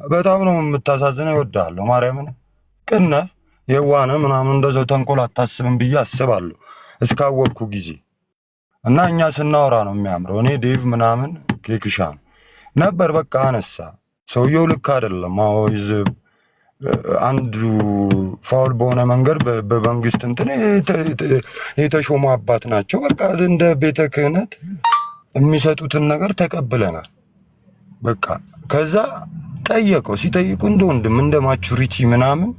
በጣም ነው የምታሳዝነው። እወድሃለሁ ማርያምን ቅነ የዋነ ምናምን እንደዛው ተንኮል አታስብም ብዬ አስባለሁ እስካወቅኩ ጊዜ። እና እኛ ስናወራ ነው የሚያምረው። እኔ ዴቭ ምናምን ኬክሻን ነበር በቃ አነሳ። ሰውየው ልክ አይደለም። አሁን አንዱ ፋውል በሆነ መንገድ በመንግስት እንትን የተሾሙ አባት ናቸው። በቃ እንደ ቤተ ክህነት የሚሰጡትን ነገር ተቀብለናል። በቃ ከዛ ጠየቀው። ሲጠይቁ እንደ ወንድም እንደ ማቹሪቲ ምናምን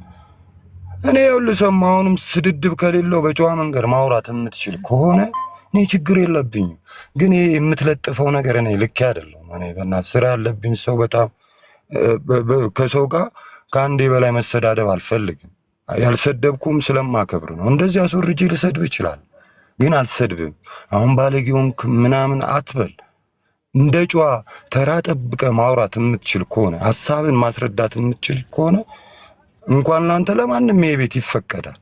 እኔ ይኸውልህ ሰማ። አሁንም ስድድብ ከሌለው በጨዋ መንገድ ማውራት የምትችል ከሆነ እኔ ችግር የለብኝም። ግን ይሄ የምትለጥፈው ነገር እኔ ልክ አይደለም። እኔ በእናትህ ስራ ያለብኝ ሰው በጣም ከሰው ጋር ከአንዴ በላይ መሰዳደብ አልፈልግም። ያልሰደብኩም ስለማከብር ነው። እንደዚህ አስወርጄ ልሰድብ ይችላል፣ ግን አልሰድብም። አሁን ባለጌውን ምናምን አትበል። እንደ ጨዋ ተራ ጠብቀ ማውራት የምትችል ከሆነ ሐሳብን ማስረዳት የምትችል ከሆነ እንኳን ላንተ ለማንም የቤት ይፈቀዳል።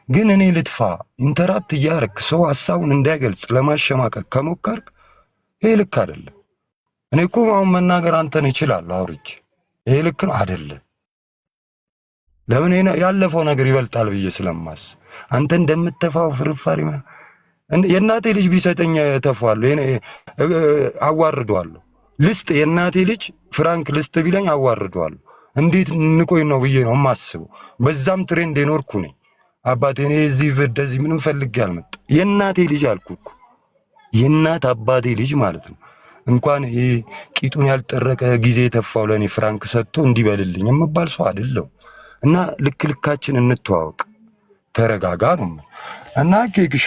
ግን እኔ ልጥፋ ኢንተራፕት እያረክ ሰው ሐሳቡን እንዳይገልጽ ለማሸማቀቅ ከሞከርክ ይሄ ልክ አይደለም። እኔ እኮ አሁን መናገር አንተን እችላለሁ አውርቼ፣ ይሄ ልክ ነው አይደለም። ለምን ያለፈው ነገር ይበልጣል ብዬ ስለማስ አንተ እንደምትተፋው ፍርፋሪ የእናቴ ልጅ ቢሰጠኝ ተፋዋለሁ፣ አዋርደዋለሁ። ልስጥ የእናቴ ልጅ ፍራንክ ልስጥ ቢለኝ አዋርደዋለሁ። እንዴት ንቆይ ነው ብዬ ነው የማስበው። በዛም ትሬንድ የኖርኩ ነኝ። አባቴ እኔ እዚህ ወደዚህ ምንም ፈልጌ አልመጣ። የእናቴ ልጅ አልኩ እኮ የእናት አባቴ ልጅ ማለት ነው። እንኳን ይሄ ቂጡን ያልጠረቀ ጊዜ የተፋው ለእኔ ፍራንክ ሰጥቶ እንዲበልልኝ የምባል ሰው አይደለም። እና ልካችን እንተዋወቅ፣ ተረጋጋ ነው። እና ኬክሻ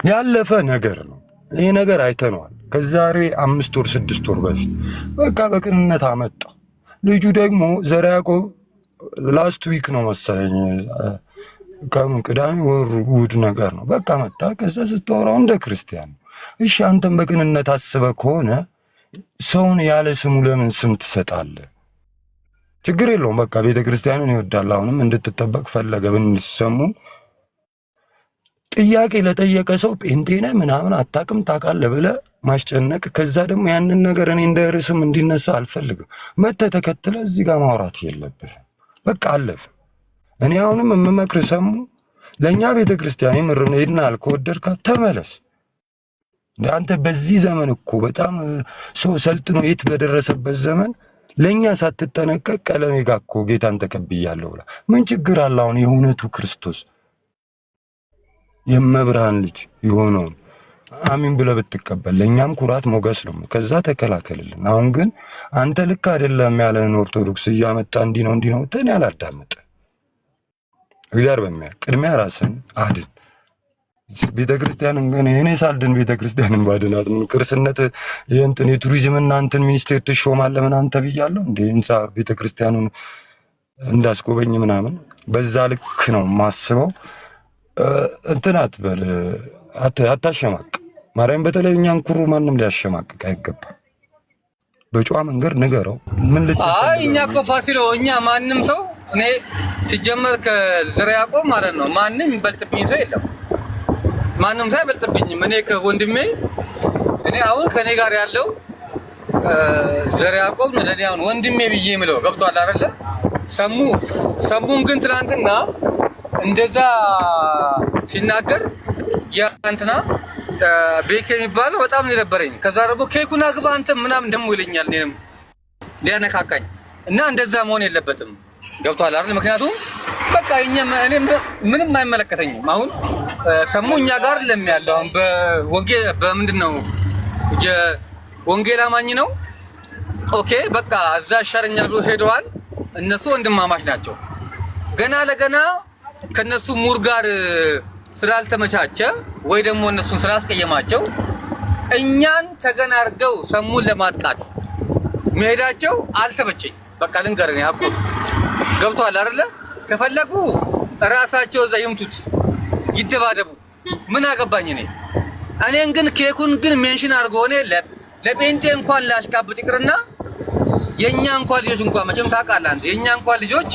ያለፈ ነገር ነው። ይሄ ነገር አይተነዋል ከዛሬ 5 ወር 6 ወር በፊት በቃ በቅንነት አመጣ። ልጁ ደግሞ ዘራ ያዕቆብ ላስት ዊክ ነው መሰለኝ ከምን ቅዳሜ ወር እሑድ ነገር ነው በቃ መጣ። ከዛ ስትወራው እንደ ክርስቲያን ነው። እሺ አንተም በቅንነት አስበህ ከሆነ ሰውን ያለ ስሙ ለምን ስም ትሰጣለህ? ችግር የለውም። በቃ ቤተክርስቲያንን ይወዳል። አሁንም እንድትጠበቅ ፈለገ። ብንሰሙ ጥያቄ ለጠየቀ ሰው ጴንጤነ ምናምን አታውቅም ታውቃለህ ብለህ ማስጨነቅ፣ ከዛ ደግሞ ያንን ነገር እኔ እንደ ርዕስም እንዲነሳ አልፈልግም። መተህ ተከትለህ እዚህ ጋር ማውራት የለብህም። በቃ አለፍ። እኔ አሁንም የምመክር ሰሙ ለእኛ ቤተክርስቲያን የምርም ሄድና አልከወደድካት ተመለስ። አንተ በዚህ ዘመን እኮ በጣም ሰው ሰልጥኖ የት በደረሰበት ዘመን ለእኛ ሳትጠነቀቅ ቀለሜ ጋር እኮ ጌታን ተቀብያለሁ ብላ ምን ችግር አለ? አሁን የእውነቱ ክርስቶስ የመብርሃን ልጅ የሆነውን አሚን ብለህ ብትቀበል ለእኛም ኩራት ሞገስ ነው። ከዛ ተከላከልልን። አሁን ግን አንተ ልክ አይደለም ያለንን ኦርቶዶክስ እያመጣ እንዲህ ነው ተን ያላዳምጥ። እግዚአብሔር በሚያ ቅድሚያ ራስን አድን። ቤተክርስቲያንን ግን እኔ ሳልድን ቤተክርስቲያንን ባድናት ምን ቅርስነት የእንትን የቱሪዝምና እንትን ሚኒስቴር ትሾማለህ ምናምን ተብያለሁ እንደ ህንፃ ቤተክርስቲያኑን እንዳስጎበኝ ምናምን በዛ ልክ ነው ማስበው። እንትን አትበል፣ አታሸማቅ። ማርያም በተለይ እኛን ኩሩ ማንም ሊያሸማቅቅ አይገባም። በጨዋ መንገድ ንገረው። ምን አይ እኛ እኮ ፋሲሎ እኛ ማንም ሰው እኔ ሲጀመር ከዘርዓ ያዕቆብ ማለት ነው ማንም ይበልጥብኝ ሰው የለም። ማንም ሰው አይበልጥብኝም። እኔ ከወንድሜ እኔ አሁን ከኔ ጋር ያለው ዘርዓ ያዕቆብ ነው ለኔ አሁን ወንድሜ ብዬ የምለው ገብቷል አይደለ? ሰሙን ግን ትናንትና እንደዛ ሲናገር ያንተና ቤክ የሚባለው በጣም ነው የነበረኝ። ከዛ ደግሞ ኬኩን አግባ አንተ ምናምን ደሞ ይለኛል እኔንም ሊያነካካኝ እና እንደዛ መሆን የለበትም ገብቷል አይደል? ምክንያቱም በቃ እኔ ምንም አይመለከተኝም። አሁን ሰሙ እኛ ጋር ለሚያለው አሁን በወንጌል በምንድነው ወንጌል አማኝ ነው። ኦኬ በቃ እዛ ይሻለኛል ብሎ ሄደዋል። እነሱ ወንድማማች ናቸው። ገና ለገና ከነሱ ሙር ጋር ስላልተመቻቸ ወይ ደግሞ እነሱን ስላስቀየማቸው እኛን ተገና አድርገው ሰሙን ለማጥቃት መሄዳቸው አልተመቸኝ። በቃ ልንገርህ ያቁ ገብቷል አይደለ? ከፈለጉ ራሳቸው እዛ ይምቱት ይደባደቡ፣ ምን አገባኝ እኔ። እኔን ግን ኬኩን ግን ሜንሽን አድርጎ እኔ ለጴንጤ እንኳን ላሽቃብጥ ይቅርና የኛ እንኳን ልጆች እንኳን መቼም ታውቃለህ አንተ የኛ እንኳን ልጆች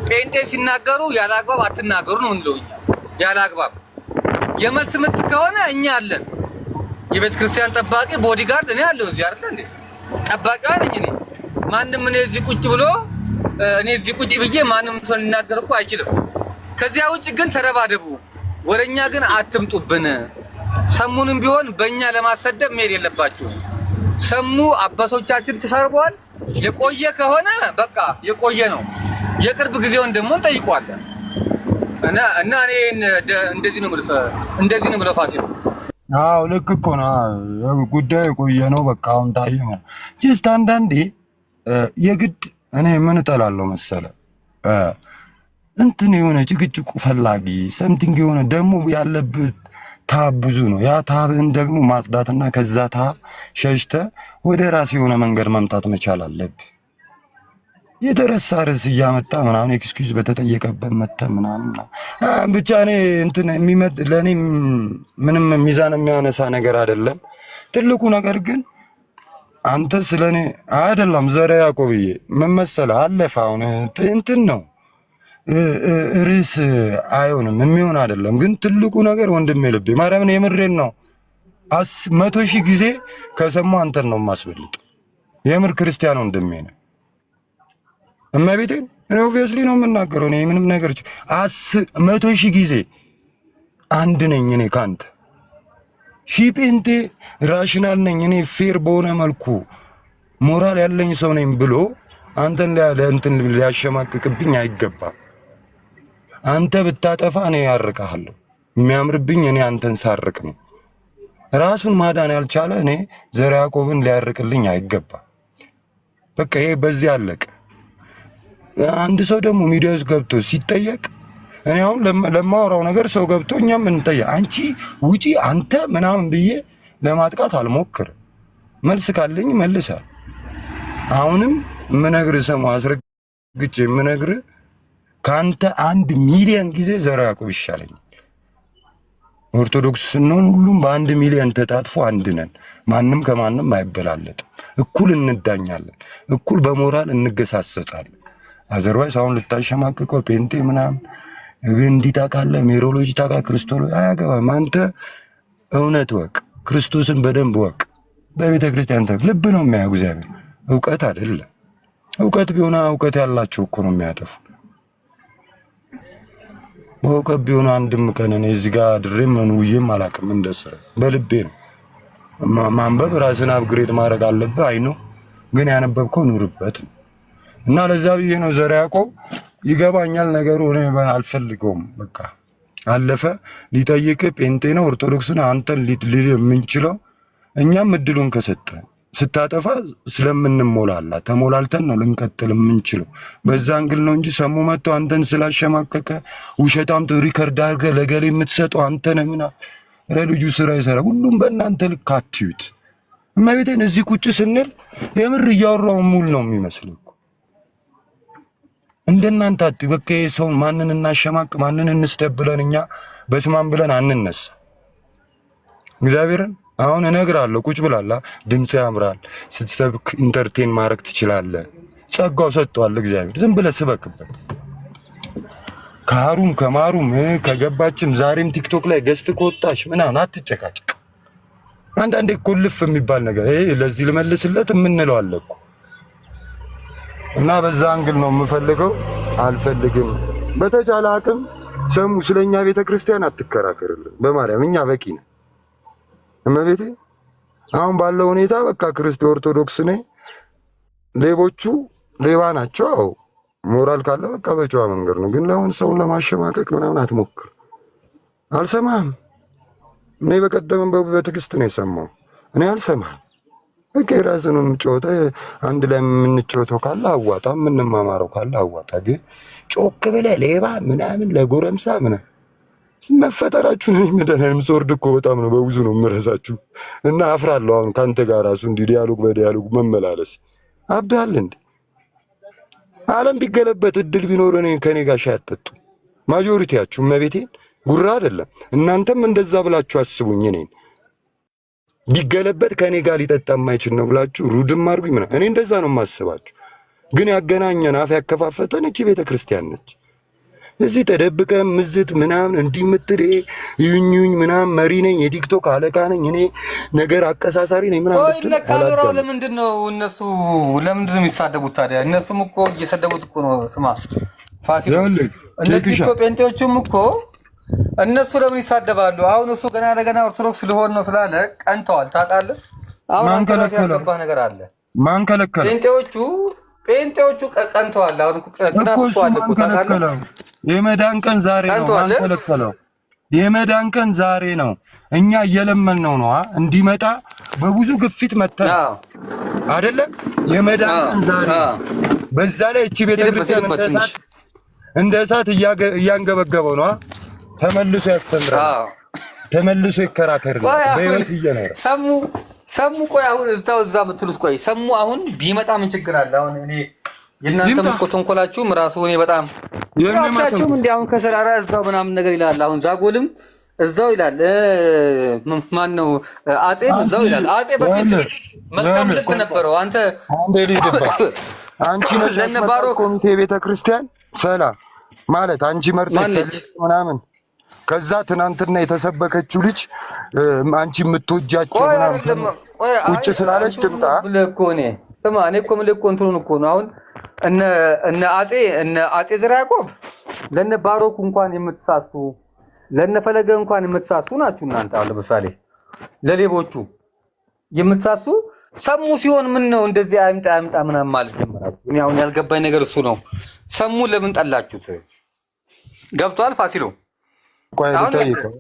ጴንጤ ሲናገሩ ያላግባብ አትናገሩ ነው እንለው። እኛ ያላግባብ የመልስ ምት ከሆነ እኛ አለን። የቤተ ክርስቲያን ጠባቂ ቦዲጋርድ እኔ አለው እዚህ አይደል እንዴ? ጠባቂዋ ነኝ እኔ። ማንም እኔ እዚህ ቁጭ ብሎ እኔ እዚህ ቁጭ ብዬ ማንም ሰው ሊናገር እኮ አይችልም። ከዚያ ውጭ ግን ተረባደቡ፣ ወረኛ ግን አትምጡብን። ሰሙንም ቢሆን በእኛ ለማሰደብ መሄድ የለባችሁ። ሰሙ አባቶቻችን ተሰርቧል። የቆየ ከሆነ በቃ የቆየ ነው። የቅርብ ጊዜውን ደግሞ እንጠይቀዋለን። እና እኔ እንደዚህ ነው የምለው ፋሲል። አዎ ልክ እኮ ነው። ጉዳዩ የቆየ ነው። በቃ አሁን ታየ ነው። ጀስት አንዳንዴ የግድ እኔ ምን እጠላለሁ መሰለህ እንትን የሆነ ጭቅጭቁ ፈላጊ ሰምቲንግ የሆነ ደግሞ ያለብህ ታብ ብዙ ነው። ያ ታብህን ደግሞ ማጽዳትና ከዛ ታብ ሸሽተህ ወደ ራስ የሆነ መንገድ መምጣት መቻል አለብህ። የተረሳ ርዕስ እያመጣ ምናምን ኤክስኪውዝ በተጠየቀበት መተህ ምናምን ብቻ እኔ እንትን ለእኔ ምንም ሚዛን የሚያነሳ ነገር አይደለም። ትልቁ ነገር ግን አንተ ስለኔ አይደለም ዘርዓ ያዕቆብዬ ምን መሰለህ አለፈ። አሁን እንትን ነው ርዕስ አይሆንም የሚሆን አይደለም። ግን ትልቁ ነገር ወንድሜ ልቤ ማርያምን የምሬን ነው 100,000 ጊዜ ከሰማ አንተን ነው የማስበልጥ። የምር ክርስቲያን ወንድሜ ነው። እመቤቴን እኔ ኦብቪየስሊ ነው የምናገረው። እኔ ምንም ነገር 100,000 ጊዜ አንድ ነኝ እኔ ካንተ። ሺህ ጴንጤ ራሽናል ነኝ እኔ ፌር በሆነ መልኩ ሞራል ያለኝ ሰው ነኝ ብሎ አንተን ለእንትን ሊያሸማቅቅብኝ አይገባም። አንተ ብታጠፋ እኔ ያርቅሃለሁ። የሚያምርብኝ እኔ አንተን ሳርቅ ነው። ራሱን ማዳን ያልቻለ እኔ ዘርዓ ያዕቆብን ሊያርቅልኝ አይገባም። በቃ ይሄ በዚህ አለቀ። አንድ ሰው ደግሞ ሚዲያ ውስጥ ገብቶ ሲጠየቅ እኔ አሁን ለማወራው ነገር ሰው ገብቶ እኛም እንጠየቅ አንቺ ውጪ አንተ ምናምን ብዬ ለማጥቃት አልሞክርም። መልስ ካለኝ መልሳል። አሁንም የምነግርህ ሰሙ አስረግጬ የምነግርህ ከአንተ 1 ሚሊዮን ጊዜ ዘርዓ ያዕቆብ ይሻለኛል። ኦርቶዶክስ ስንሆን ሁሉም በ1 ሚሊዮን ተጣጥፎ አንድ ነን። ማንም ከማንም አይበላለጥም። እኩል እንዳኛለን። እኩል በሞራል እንገሳሰጻለን። አዘርባይስ አሁን ልታሸማቅቀው ፔንቴ ምናምን እንዲህ ታውቃለህ፣ ሜሮሎጂ ታውቃለህ፣ ክርስቶሎጂ አያገባም። አንተ እውነት ወቅ፣ ክርስቶስን በደንብ ወቅ። በቤተ ክርስቲያን ልብ ነው የሚያየው እግዚአብሔር፣ እውቀት አይደለም። እውቀት ቢሆን እውቀት ያላቸው እኮ ነው የሚያጠፉ። በእውቀት ቢሆን አንድም ቀን እኔ እዚህ ጋር ድሬም ውዬም አላውቅም። እንደስረ በልቤ ነው ማንበብ። ራስን አፕግሬድ ማድረግ አለብህ። አይ ነው ግን ያነበብከው ኑርበት ነው። እና ለዛ ብዬ ነው ዘርዓ ያዕቆብ ይገባኛል ነገሩ። እኔ አልፈልገውም። በቃ አለፈ። ሊጠይቅ ጴንጤ ነው ኦርቶዶክስ ነው አንተን ሊል የምንችለው እኛም እድሉን ከሰጠ ስታጠፋ ስለምንሞላላ ተሞላልተን ነው ልንቀጥል የምንችለው። በዛ አንግል ነው እንጂ ሰሙ መጥቶ አንተን ስላሸማቀቀ ውሸታም ሪከርድ አድርገህ ለገሌ የምትሰጠው አንተ ነህ ምናምን። ኧረ ልጁ ስራ ይሰራ። ሁሉም በእናንተ ልክ አትዩት። እመቤቴን እዚህ ቁጭ ስንል የምር እያወራው ሙሉ ነው የሚመስለው። እንደናንተ አትዩ። በቃ ሰው ማንን እናሸማቅ ማንን እንስደብ ብለን እኛ በስማም ብለን አንነሳ። እግዚአብሔርን አሁን እነግራለሁ። ቁጭ ብላላ ድምጽ ያምራል፣ ስትሰብክ ኢንተርቴን ማድረግ ትችላለህ። ጸጋው ሰጥቷል እግዚአብሔር። ዝም ብለህ ስበክበት። ከሀሩም ከማሩም ከገባችም ዛሬም ቲክቶክ ላይ ገዝት ከወጣሽ ምናምን አትጨቃጭቅ። አንዳንዴ እኮ ልፍ የሚባል ነገር ለዚህ ልመልስለት የምንለው አለ እኮ። እና በዛ አንግል ነው የምፈልገው። አልፈልግም። በተቻለ አቅም ሰሙ ስለኛ ቤተክርስቲያን አትከራከርልን። በማርያም እኛ በቂ ነው። እመቤቴ አሁን ባለው ሁኔታ በቃ ክርስቲያን ኦርቶዶክስ ነኝ። ሌቦቹ ሌባ ናቸው። አዎ ሞራል ካለ በቃ በጨዋ መንገድ ነው። ግን ለአሁን ሰውን ለማሸማቀቅ ምናምን አትሞክር። አልሰማህም። እኔ በቀደም በትዕግስት ነው የሰማው። እኔ አልሰማህም። በቃ የራስንም ጮተ አንድ ላይ የምንጮተው ካለ አዋጣ፣ የምንማማረው ካለ አዋጣ። ግን ጮክ ብለህ ሌባ ምናምን ለጎረምሳ ምናምን መፈጠራችሁ ነው። መድኃኒዓለም ስወርድ እኮ በጣም ነው በብዙ ነው የምረሳችሁ እና አፍራለሁ። አሁን ከአንተ ጋር ራሱ እንዲህ ዲያሎግ በዲያሎግ መመላለስ አብዳል እንዴ? ዓለም ቢገለበት እድል ቢኖር እኔ ከኔ ጋር ሻይ አትጠጡ ማጆሪቲያችሁ። እመቤቴን ጉራ አይደለም። እናንተም እንደዛ ብላችሁ አስቡኝ። እኔን ቢገለበት ከኔ ጋር ሊጠጣ የማይችል ነው ብላችሁ ሩድም አድርጉኝ ምናምን። እኔ እንደዛ ነው የማስባችሁ። ግን ያገናኘን አፍ ያከፋፈተን እቺ ቤተክርስቲያን ነች። እዚህ ተደብቀ ምዝት ምናምን እንዲህ ምትል ይሁኝ ምናምን መሪ ነኝ የቲክቶክ አለቃ ነኝ እኔ ነገር አቀሳሳሪ ነኝ ምናምን ወይ ለካሜራው ለምንድን ነው እነሱ ለምንድን ነው የሚሳደቡት ታዲያ? እነሱም እኮ እየሰደቡት እኮ ነው። ስማ ፋሲል፣ እነዚህ እኮ ጴንጤዎቹም እኮ እነሱ ለምን ይሳደባሉ? አሁን እሱ ገና ለገና ኦርቶዶክስ ልሆን ነው ስላለ ቀንተዋል። ታውቃለህ? አሁን አንተ ያልገባህ ነገር አለ። ማን ከለከለ? ጴንጤዎቹ ቀንተዋል። አሁን ቅናት እኮ አለ እኮ ታውቃለህ? የመዳን ቀን ዛሬ ነው። ማን ከለከለው? የመዳን ቀን ዛሬ ነው። እኛ እየለመንነው ነው እንዲመጣ በብዙ ግፊት መተን አይደለ? የመዳን ቀን ዛሬ በዛ ላይ እቺ ቤተክርስቲያን እንደ እሳት እያንገበገበው ነው። ተመልሶ ያስተምራል፣ ተመልሶ ይከራከራል። በህይወት እየኖረ ሰሙ ቆይ አሁን እዛ የምትሉት ቆይ ሰሙ አሁን ቢመጣ ምን ችግር አለ? አሁን እኔ የእናንተም እኮ ተንኮላችሁም ራሱ እኔ በጣም ያቻችሁም እንዲህ አሁን ከሰራራ እዛው ምናምን ነገር ይላል። አሁን ዛጎልም እዛው ይላል። ማን ነው አጼም እዛው ይላል። አጼ በፊት መልካም ልብ ነበረው። አንተ አንቺ ነሽ ለነባሮ ኮሚቴ ቤተክርስቲያን ሰላም ማለት አንቺ መርጠሽ ምናምን ከዛ ትናንትና የተሰበከችው ልጅ አንቺ የምትወጃቸው ምናምን ቁጭ ስላለች ትምጣ ብለኮ እኔ ስማ እኔ እኮ ምልኮ እንትኑን እኮ ነው አሁን እነ አጼ ዘርዓ ያዕቆብ ለነ ባሮክ እንኳን የምትሳሱ ለነ ፈለገ እንኳን የምትሳሱ ናችሁ እናንተ። አሁን ለምሳሌ ለሌቦቹ የምትሳሱ ሰሙ ሲሆን ምን ነው እንደዚህ አይምጣ ምናምን ማለት ጀመራችሁ። እኔ አሁን ያልገባኝ ነገር እሱ ነው። ሰሙ ለምን ጠላችሁት? ገብቷል ፋሲሎ? ቆይ ልጠይቀው።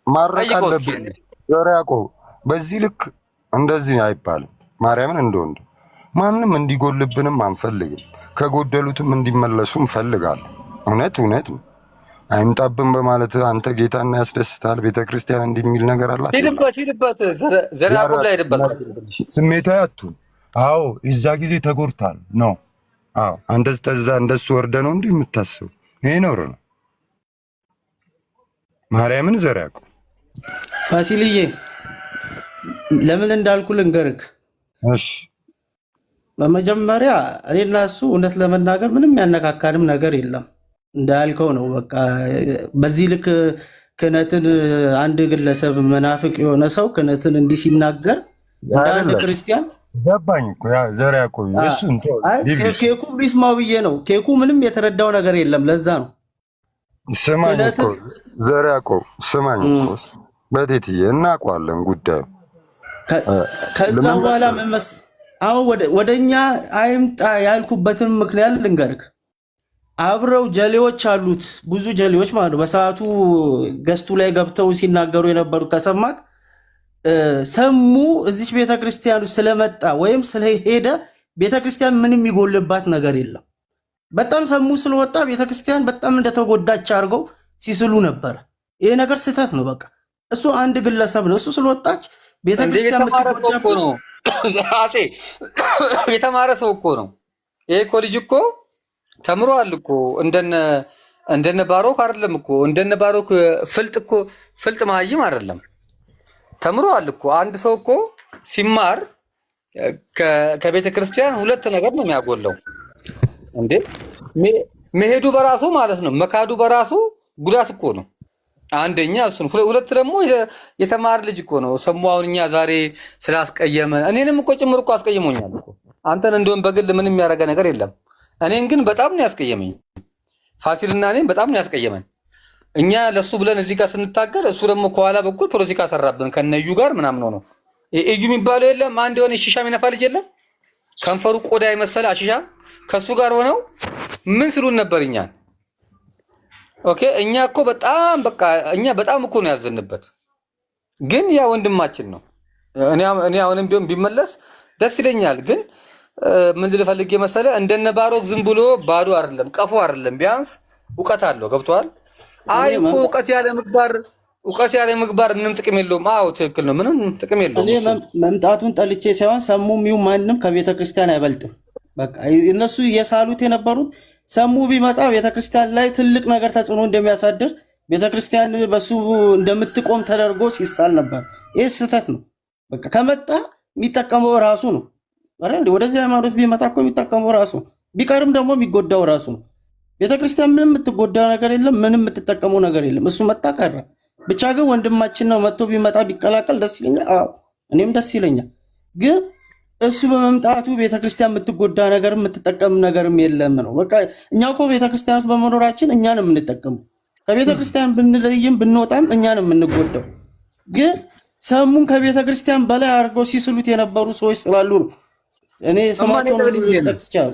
ማረቅ አለብን። ዘርዓ ያዕቆብ በዚህ ልክ እንደዚህ አይባልም። ማርያምን እንደወንድ ማንም እንዲጎልብንም አንፈልግም። ከጎደሉትም እንዲመለሱ እንፈልጋለን። እውነት ነው። አይምጣብን በማለት አንተ ጌታና ያስደስታል ቤተክርስቲያን እንደሚል ነገር አላት። ሂድበት ዘርዓ ያዕቆብ ላይ ሂድበት። ስሜታዊ አትሁን። አዎ እዛ ጊዜ ተጎድታል ነው። አዎ አንተ ተዛ እንደሱ ወርደ ነው እንዴ የምታስበው? ይሄ ነው ነው ማርያምን ዘርዓ ያዕቆብ ፋሲልዬ ለምን እንዳልኩ ልንገርክ። እሺ በመጀመሪያ እኔና እሱ እውነት ለመናገር ምንም ያነካካንም ነገር የለም። እንዳልከው ነው። በቃ በዚህ ልክ ክህነትን አንድ ግለሰብ መናፍቅ የሆነ ሰው ክህነትን እንዲህ ሲናገር እንደ አንድ ክርስቲያን ገባኝ እኮ ያ ዘር ያቆዩ እሱን ኬኩ ቢስማው ብዬ ነው። ኬኩ ምንም የተረዳው ነገር የለም። ለዛ ነው ስማኝ እኮ ዘር ያቆዩ ስማኝ እኮ በቴትዬ እናውቀዋለን ጉዳዩ። ከዛ በኋላ መመስ አሁን ወደኛ አይምጣ ያልኩበትን ምክንያት ልንገርክ። አብረው ጀሌዎች አሉት፣ ብዙ ጀሌዎች ማለት ነው። በሰዓቱ ገስቱ ላይ ገብተው ሲናገሩ የነበሩ ከሰማክ ሰሙ እዚች ቤተክርስቲያኑ ስለመጣ ወይም ስለሄደ ቤተክርስቲያን ምንም የሚጎልባት ነገር የለም። በጣም ሰሙ ስለወጣ ቤተክርስቲያን በጣም እንደተጎዳች አድርገው ሲስሉ ነበር። ይሄ ነገር ስህተት ነው። በቃ እሱ አንድ ግለሰብ ነው። እሱ ስለወጣች ቤተክርስቲያን እኮ ነው። አጼ የተማረ ሰው እኮ ነው። ይሄ እኮ ልጅ እኮ ተምሯል እኮ እንደነ ባሮክ አይደለም እኮ እንደነ ባሮክ ፍልጥ መሀይም አይደለም። ተምሯል እኮ አንድ ሰው እኮ ሲማር ከቤተ ክርስቲያን ሁለት ነገር ነው የሚያጎለው እንዴ። መሄዱ በራሱ ማለት ነው፣ መካዱ በራሱ ጉዳት እኮ ነው። አንደኛ እሱን፣ ሁለት ደግሞ የተማረ ልጅ እኮ ነው። ሰሙ አሁን እኛ ዛሬ ስላስቀየመ እኔንም እኮ ጭምር እኮ አስቀይሞኛል እኮ። አንተን እንደውም በግል ምንም ያደረገ ነገር የለም። እኔን ግን በጣም ነው ያስቀየመኝ። ፋሲልና እኔን በጣም ነው ያስቀየመን። እኛ ለሱ ብለን እዚህ ጋር ስንታገል እሱ ደግሞ ከኋላ በኩል ፖለቲካ ሰራብን ከነዩ ጋር ምናምን ሆኖ እዩ የሚባለው የለም። አንድ የሆነ ሺሻ የሚነፋ ልጅ የለም፣ ከንፈሩ ቆዳ የመሰለ አሺሻ ከሱ ጋር ሆነው ምን ስሉን ነበር እኛን። ኦኬ እኛ እኮ በጣም በቃ እኛ በጣም እኮ ነው ያዘንበት። ግን ያ ወንድማችን ነው። እኔ አሁንም ቢሆን ቢመለስ ደስ ይለኛል። ግን ምን ልፈልግ መሰለ እንደነ ባሮክ ዝም ብሎ ባዶ አይደለም፣ ቀፎ አይደለም። ቢያንስ እውቀት አለው። ገብቷል? አይ እኮ እውቀት ያለ ምግባር ምንም ጥቅም የለውም። አዎ ትክክል ነው፣ ምንም ጥቅም የለውም። እኔ መምጣቱን ጠልቼ ሳይሆን ሰሙም ይሁን ማንንም ከቤተ ክርስቲያን አይበልጥም። በቃ እነሱ እየሳሉት የነበሩት ሰሙ ቢመጣ ቤተ ክርስቲያን ላይ ትልቅ ነገር ተጽዕኖ እንደሚያሳድር ቤተ ክርስቲያን በሱ እንደምትቆም ተደርጎ ሲሳል ነበር። ይህ ስህተት ነው። በቃ ከመጣ የሚጠቀመው ራሱ ነው። ወደዚህ ሃይማኖት ቢመጣ እኮ የሚጠቀመው ራሱ፣ ቢቀርም ደግሞ የሚጎዳው ራሱ ነው። ቤተክርስቲያን ምንም የምትጎዳው ነገር የለም፣ ምንም የምትጠቀመው ነገር የለም። እሱ መጣ ቀረ። ብቻ ግን ወንድማችን ነው። መጥቶ ቢመጣ ቢቀላቀል ደስ ይለኛል። አዎ እኔም ደስ ይለኛል። ግን እሱ በመምጣቱ ቤተክርስቲያን የምትጎዳ ነገር የምትጠቀም ነገርም የለም ነው። በቃ እኛ እኮ ቤተክርስቲያን ውስጥ በመኖራችን እኛን የምንጠቀሙ፣ ከቤተክርስቲያን ብንለይም ብንወጣም እኛን የምንጎዳው። ግን ሰሙን ከቤተክርስቲያን በላይ አድርገው ሲስሉት የነበሩ ሰዎች ስላሉ ነው። እኔ ስማቸውን ሁሉ ልጠቅስ ይችላል።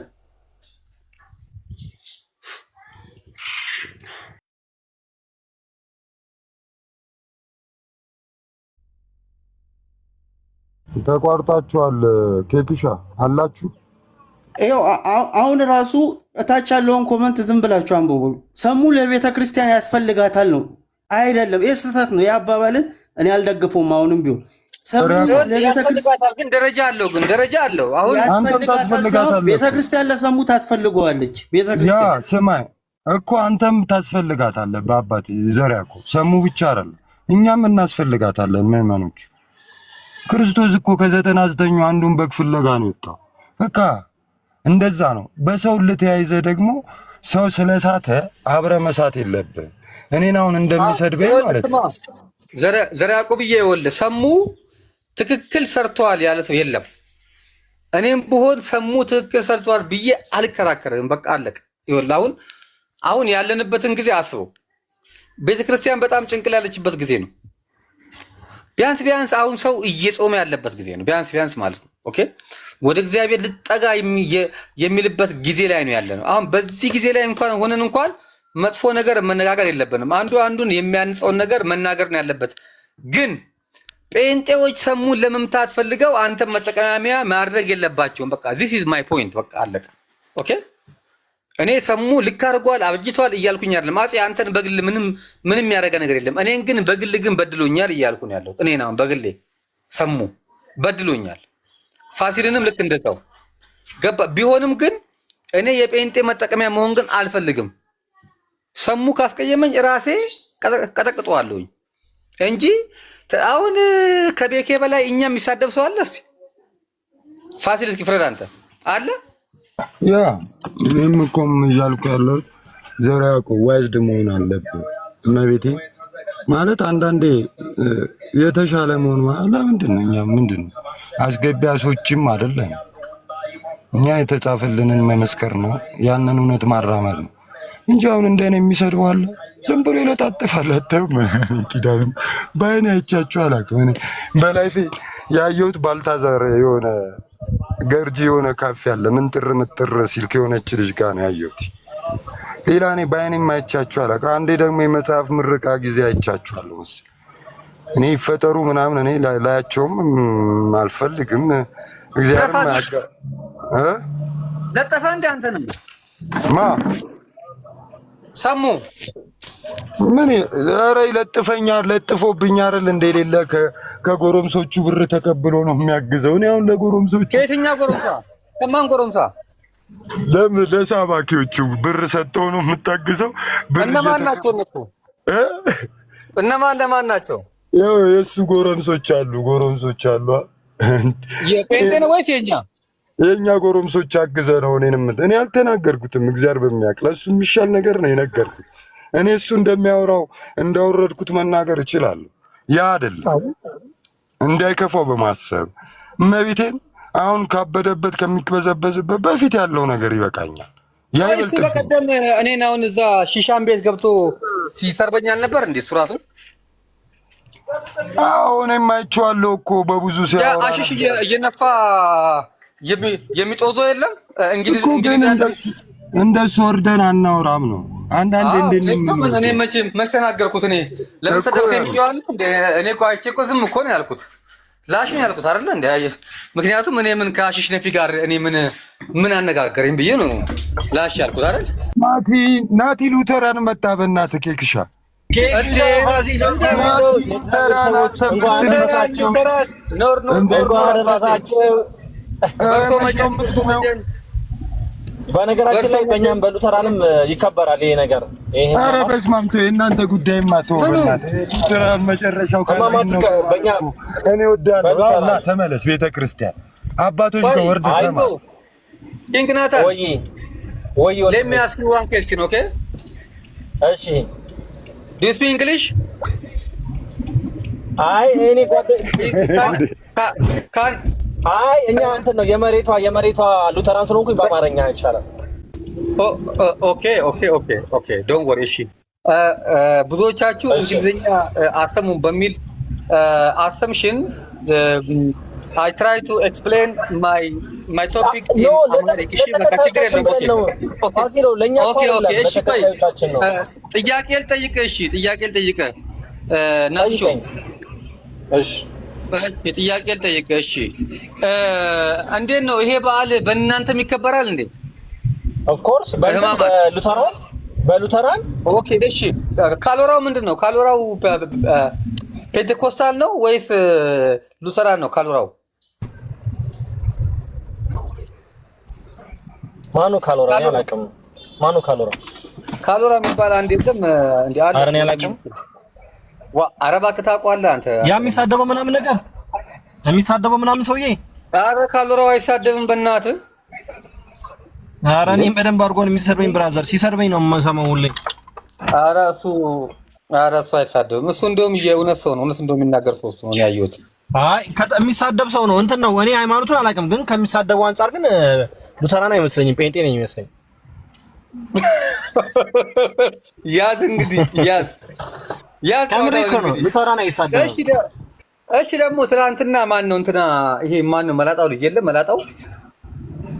ተቋርጣችኋል። ኬክሻ አላችሁ? ይኸው አሁን ራሱ እታች ያለውን ኮመንት ዝም ብላችሁ አንብቡ። ሰሙ ለቤተ ክርስቲያን ያስፈልጋታል ነው አይደለም? ይህ ስህተት ነው። የአባባልን እኔ አልደግፈውም። አሁንም ቢሆን ግን ደረጃ አለው። አሁን ቤተክርስቲያን ለሰሙ ታስፈልገዋለች። ቤተክርስቲያን ስማኝ እኮ አንተም ታስፈልጋታለህ። በአባት ዘሪያ እኮ ሰሙ ብቻ አይደለም እኛም እናስፈልጋታለን። ምዕመኖች ክርስቶስ እኮ ከ99 አንዱን በግ ፍለጋ ነው የወጣው። በቃ እንደዛ ነው። በሰው ልተያይዘ ደግሞ ሰው ስለሳተ አብረ መሳት የለብህ። እኔን አሁን እንደሚሰድበኝ ማለት ነው። ዘርዓ ያዕቆብዬ ይኸውልህ ሰሙ ትክክል ሰርተዋል ያለ ሰው የለም። እኔም ብሆን ሰሙ ትክክል ሰርተዋል ብዬ አልከራከርም። በቃ አለቀ። ይኸውልህ አሁን ያለንበትን ጊዜ አስበው። ቤተክርስቲያን በጣም ጭንቅል ያለችበት ጊዜ ነው። ቢያንስ አሁን ሰው እየጾመ ያለበት ጊዜ ነው። ቢያንስ ማለት ነው። ኦኬ ወደ እግዚአብሔር ልጠጋ የሚልበት ጊዜ ላይ ነው ያለነው። አሁን በዚህ ጊዜ ላይ ሆነን እንኳን መጥፎ ነገር መነጋገር የለብንም። አንዱ አንዱን የሚያንጸውን ነገር መናገር ነው ያለበት። ግን ጴንጤዎች ሰሙን ለመምታት ፈልገው አንተም መጠቀሚያ ማድረግ የለባቸውም። በቃ this is my point። በቃ አለቀ። ኦኬ እኔ ሰሙ ልክ አድርጓል አብጅቷል እያልኩኝ አይደለም። አፄ አንተን በግል ምንም ያደረገ ነገር የለም። እኔን ግን በግል ግን በድሎኛል እያልኩ ነው ያለሁት። እኔ ነው በግሌ ሰሙ በድሎኛል። ፋሲልንም ልክ እንደዛው ገባ። ቢሆንም ግን እኔ የጴንጤ መጠቀሚያ መሆን ግን አልፈልግም። ሰሙ ካስቀየመኝ ራሴ ቀጠቅጠዋለሁኝ እንጂ አሁን ከቤኬ በላይ እኛ የሚሳደብ ሰው አለ? እስቲ ፋሲል እስኪ ፍረድ አንተ። አለ። ያ እኔም እኮ እያልኩ ያለሁት ዘርዓ ያዕቆብ ዋይዝድ መሆን አለብን። እመቤቴ ማለት አንዳንዴ የተሻለ መሆን ማለት ለምንድን ነው? እኛ ምንድን ነው አስገቢያሶችም አይደለም። እኛ የተጻፈልንን መመስከር ነው፣ ያንን እውነት ማራመድ ነው እንጂ አሁን እንደኔ የሚሰድው አለ ዝም ብሎ ይለጣጥፋል። አታዩም? ኪዳንም በአይኔ አይቻችሁ አላውቅም። እኔ በላይፌ ያየሁት ባልታዛር የሆነ ገርጂ የሆነ ካፌ አለ ምንጥር ምጥር ሲል ከሆነች ልጅ ጋር ነው ያየሁት። ሌላ እኔ በአይኔም አይቻችሁ አላውቅም። አንዴ ደግሞ የመጽሐፍ ምረቃ ጊዜ አይቻችኋለሁ መሰለኝ። እኔ ይፈጠሩ ምናምን እኔ ላያቸውም አልፈልግም። እግዚአብሔር ለጠፈ እንደ አንተ ነው ማ ሰሙ ምን ኧረ ይለጥፈኛል፣ ለጥፎብኛል አይደል? እንደሌለ ከጎረምሶቹ ብር ተቀብሎ ነው የሚያግዘው። እኔ አሁን ለጎረምሶቹ ከየትኛው ጎረምሳ? ከማን ጎረምሳ? ለሳባኪዎቹ ብር ሰጠው ነው የምታግዘው። እነማን ናቸው እነሱ? እነማን ናቸው? ያው የእሱ ጎረምሶች አሉ የጴንጤ ነው ወይስ የኛ? የኛ ጎረምሶች አግዘ ነው። እኔ አልተናገርኩትም፣ እግዚአብሔር በሚያውቅ ለእሱ የሚሻል ነገር ነው የነገርኩት። እኔ እሱ እንደሚያወራው እንዳወረድኩት መናገር እችላለሁ። ያ አይደለም እንዳይከፋው በማሰብ እመቤቴን አሁን ካበደበት ከሚቅበዘበዝበት በፊት ያለው ነገር ይበቃኛል። ያ እሱ በቀደም እኔን አሁን እዛ ሺሻን ቤት ገብቶ ሲሰርበኝ አልነበር እንዴ? እሱ ራሱ አሁን የማይቼዋለሁ እኮ በብዙ ሲያወራ አሽሽ እየነፋ የሚጦዘው የለም። እንግሊዝ እንደሱ ወርደን አናወራም ነው አንዳንዴ እኔ መቼ ተናገርኩት? እኔ ለመሰደብ የሚዋል እኔ እኮ አይቼ እኮ ዝም እኮ ነው ያልኩት። ላሽ ነው ያልኩት አይደለ እንዴ? ምክንያቱም እኔ ምን ከአሽሽ ነፊ ጋር እኔ ምን አነጋገረኝ ብዬ ነው ላሽ ያልኩት አይደል? ናቲ ሉተራን መጣ። በእናትህ ኬክሻ በነገራችን ላይ በእኛም በሉተራንም ይከበራል ይሄ ነገር። ኧረ በስመ አብ የእናንተ ጉዳይማ ተወው በእናትህ። ሉተራን መጨረሻው እኔ ወዳለሁ እና ተመለስ ቤተክርስቲያን አባቶች ጋር ወርደህ ተማር። ኪንግናታ ወይ let me ask you one question, okay? እሺ do you speak English? አይ እኔ አይ እኛ እንትን ነው የመሬቷ ሉተራን ስለሆንኩኝ በአማርኛ ይቻላል። ኦኬ ዶንት ወሪ። እሺ ብዙዎቻችሁ እንግሊዝኛ አሰሙ በሚል አሰምሽን I try to explain my topic in Amharic. እሺ በቃ ችግር የለውም። ኦኬ እሺ ቆይ ጥያቄ ልጠይቅ ናቹ እሺ ጥያቄ ልጠይቅ። እሺ እንዴት ነው ይሄ በዓል በእናንተም ይከበራል እንዴ? ኦፍ ኮርስ በሉተራን ኦኬ እሺ ካሎራው ምንድን ነው? ካሎራው ፔንቴኮስታል ነው ወይስ ሉተራን ነው? ካሎራው ማኑ ካሎራ ያላቀም ማኑ ካሎራ የሚባል አንድ የለም እንዴ? አረ ነው ያላቀም አረባ ከታቋለህ አንተ የሚሳደበው ምናምን ሰውዬ። አረ ካሎራው አይሳደብም በእናትህ። አረ እኔም በደንብ አድርጎ ነው የሚሰርበኝ ብራዘር፣ ሲሰርበኝ ነው የምሰማው ሁሌ። አረ እሱ አይሳደብም። እሱ እንደውም የእውነት ሰው ነው። እውነት እንደውም የሚናገር ሰው ነው ያየሁት። አይ የሚሳደብ ሰው ነው እንትን ነው። እኔ ሃይማኖቱን አላውቅም፣ ግን ከሚሳደበው አንፃር ግን ሉተራን አይመስለኝም፣ ጴንጤ ነኝ የሚመስለኝ። ያዝ እንግዲህ ከምሬ እኮ ነው። ሉተራን አይሳደብም። እሺ ደግሞ ትናንትና ማን ነው መላጣው ልጅ የለም መላጣው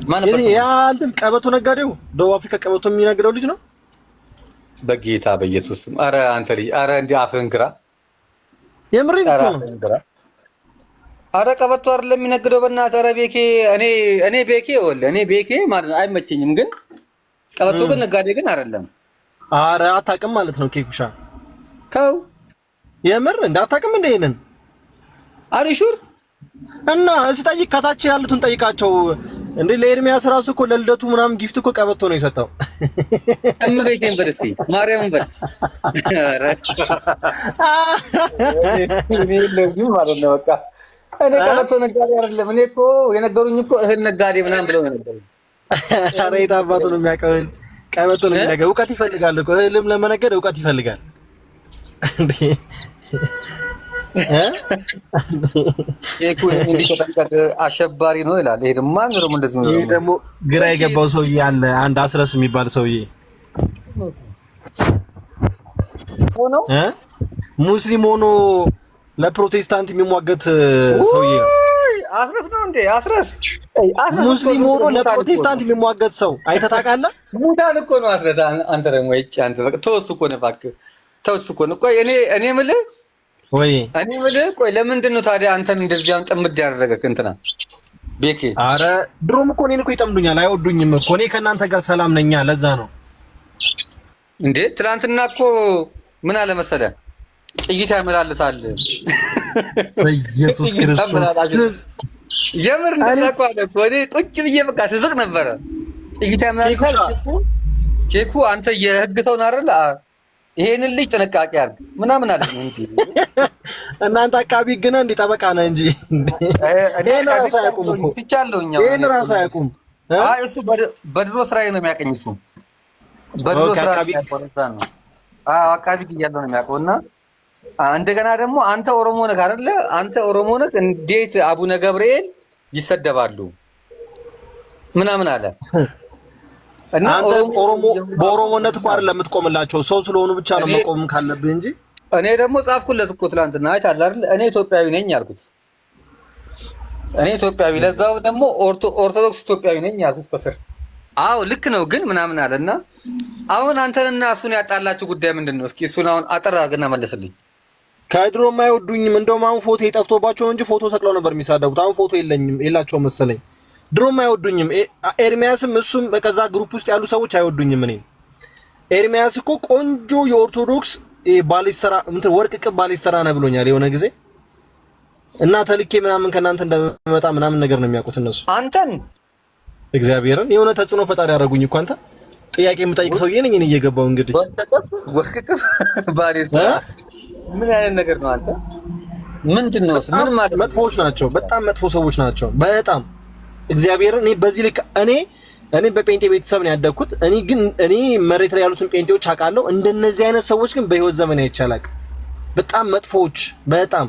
ማን ነበር? ያ እንትን ቀበቶ ነጋዴው ደቡብ አፍሪካ ቀበቶ የሚነግደው ልጅ ነው። በጌታ በኢየሱስ አረ አንተ ልጅ አረ እንደ አፍህን ግራ። የምሬ እኮ ነው። አረ ቀበቶ አይደለም የሚነግደው በእናትህ። አረ ቤኬ እኔ ቤኬ ማለት አይመቸኝም፣ ግን ቀበቶ ግን ነጋዴ ግን አይደለም። አረ አታውቅም ማለት ነው ኬኩሻ። ከው የምር እንዳታውቅም እንደ ይሄንን አሪሹር እና እስቲ ከታች ያሉትን ጠይቃቸው። እንዴ ለኤርሚያስ ራሱ እኮ ለልደቱ ምናምን ጊፍት እኮ ቀበቶ ነው የሰጠው። እመቤቴን በልቲ ማርያምን በል ማለት ነው። በቃ እኔ ቀበቶ ነጋዴ አይደለም። እኔ እኮ የነገሩኝ እኮ እህል ነጋዴ ምናምን ብለው ነው ነገሩኝ። ኧረ የት አባቱ ነው የሚያውቀው? ቀበቶ ነው የሚነገር። እውቀት ይፈልጋል እኮ እህልም ለመነገድ እውቀት ይፈልጋል። ኬኩ እንዲተጠንቀቅ አሸባሪ ነው ይላል። ይሄ ደግሞ ማን ነው እንደዚህ ነው? ይሄ ደግሞ ግራ የገባው ሰውዬ አለ፣ አንድ አስረስ የሚባል ሰውዬ ነው ሙስሊም ሆኖ ለፕሮቴስታንት የሚሟገት ሰውዬ ነው። አስረስ ነው እንዴ? አስረስ ሙስሊም ሆኖ ለፕሮቴስታንት የሚሟገት ሰው አይተህ ታውቃለህ? ሙዳን እኮ ነው አስረስ። አንተ ደግሞ እቺ አንተ በቃ ተወስ እኮ ነው እባክህ ተወስ እኮ ነው። ቆይ እኔ የምልህ ቆይ ለምንድን ነው ታዲያ አንተን እንደዚህ አሁን ጥምድ ያደረገህ እንትና ቤኬ? አረ ድሮም እኮ እኔን እኮ ይጠምዱኛል፣ አይወዱኝም እኮ። እኔ ከእናንተ ጋር ሰላም ነኛ፣ ለዛ ነው እንዴ። ትናንትና እኮ ምን አለ መሰለህ ጥይት ያመላልሳል። በኢየሱስ ክርስቶስ የምር እንደዛ እኮ አለ እኮ። እኔ ቁጭ ብዬ በቃ ስስቅ ነበረ። ጥይት ያመላልሳል ኬኩ። አንተ የህግ ሰው ነህ አይደል? ይሄንን ልጅ ጥንቃቄ አድርግ ምናምን አለ እንዴ። እናንተ አካባቢ ግን እንዴ ጠበቃ ነህ እንጂ ይሄን ራሱ አያውቁም እኮ ትቻለውኛ። ይሄን ራሱ አያውቁም። አይ እሱ በድሮ ስራዬ ነው የሚያቀኝ። እሱ በድሮ ስራ ነው አቃቢ እያለው ነው የሚያውቀው። እና እንደገና ደግሞ አንተ ኦሮሞ ነህ አይደለ? አንተ ኦሮሞ ነህ፣ እንዴት አቡነ ገብርኤል ይሰደባሉ ምናምን አለ። እና ኦሮሞ በኦሮሞነት እኮ አይደለም የምትቆምላቸው፣ ሰው ስለሆኑ ብቻ ነው መቆም ካለብህ እንጂ። እኔ ደግሞ ጻፍኩለት እኮ ትናንትና አይተሃል አይደል? እኔ ኢትዮጵያዊ ነኝ አልኩት። እኔ ኢትዮጵያዊ ለዛው ደግሞ ኦርቶዶክስ ኢትዮጵያዊ ነኝ አልኩት በስር። አዎ ልክ ነው ግን ምናምን አለና አሁን አንተንና እሱን ያጣላችሁ ጉዳይ ምንድን ነው? እስኪ እሱን አሁን አጠር አድርገና መለስልኝ። ከድሮም አይወዱኝም። እንደውም አሁን ፎቶ የጠፍቶባቸው እንጂ ፎቶ ሰቅለው ነበር የሚሳደቡት። አሁን ፎቶ የላቸውም መሰለኝ። ድሮም አይወዱኝም። ኤርሚያስም እሱም በከዛ ግሩፕ ውስጥ ያሉ ሰዎች አይወዱኝም። እኔ ኤርሚያስ እኮ ቆንጆ የኦርቶዶክስ ባሊስተራ እንትን ወርቅ ቅብ ባሊስተራ ነው ብሎኛል የሆነ ጊዜ። እና ተልኬ ምናምን ከናንተ እንደመጣ ምናምን ነገር ነው የሚያውቁት እነሱ። አንተን እግዚአብሔርን የሆነ ተጽዕኖ ፈጣሪ ያደረጉኝ እኮ አንተ ጥያቄ የምጠይቅ ሰውዬ ነኝ እኔ እየገባው እንግዲህ ወርቅ ቅብ ባሊስተራ ምን አይነት ነገር ነው አንተ? ምንድነው? ምን ማለት መጥፎዎች ናቸው። በጣም መጥፎ ሰዎች ናቸው። በጣም እግዚአብሔርን እኔ በዚህ ልክ እኔ በጴንጤ ቤተሰብ ነው ያደግኩት። እኔ መሬት ላይ ያሉትን ጴንጤዎች አውቃለሁ። እንደነዚህ አይነት ሰዎች ግን በህይወት ዘመን አይቻላል። በጣም መጥፎዎች በጣም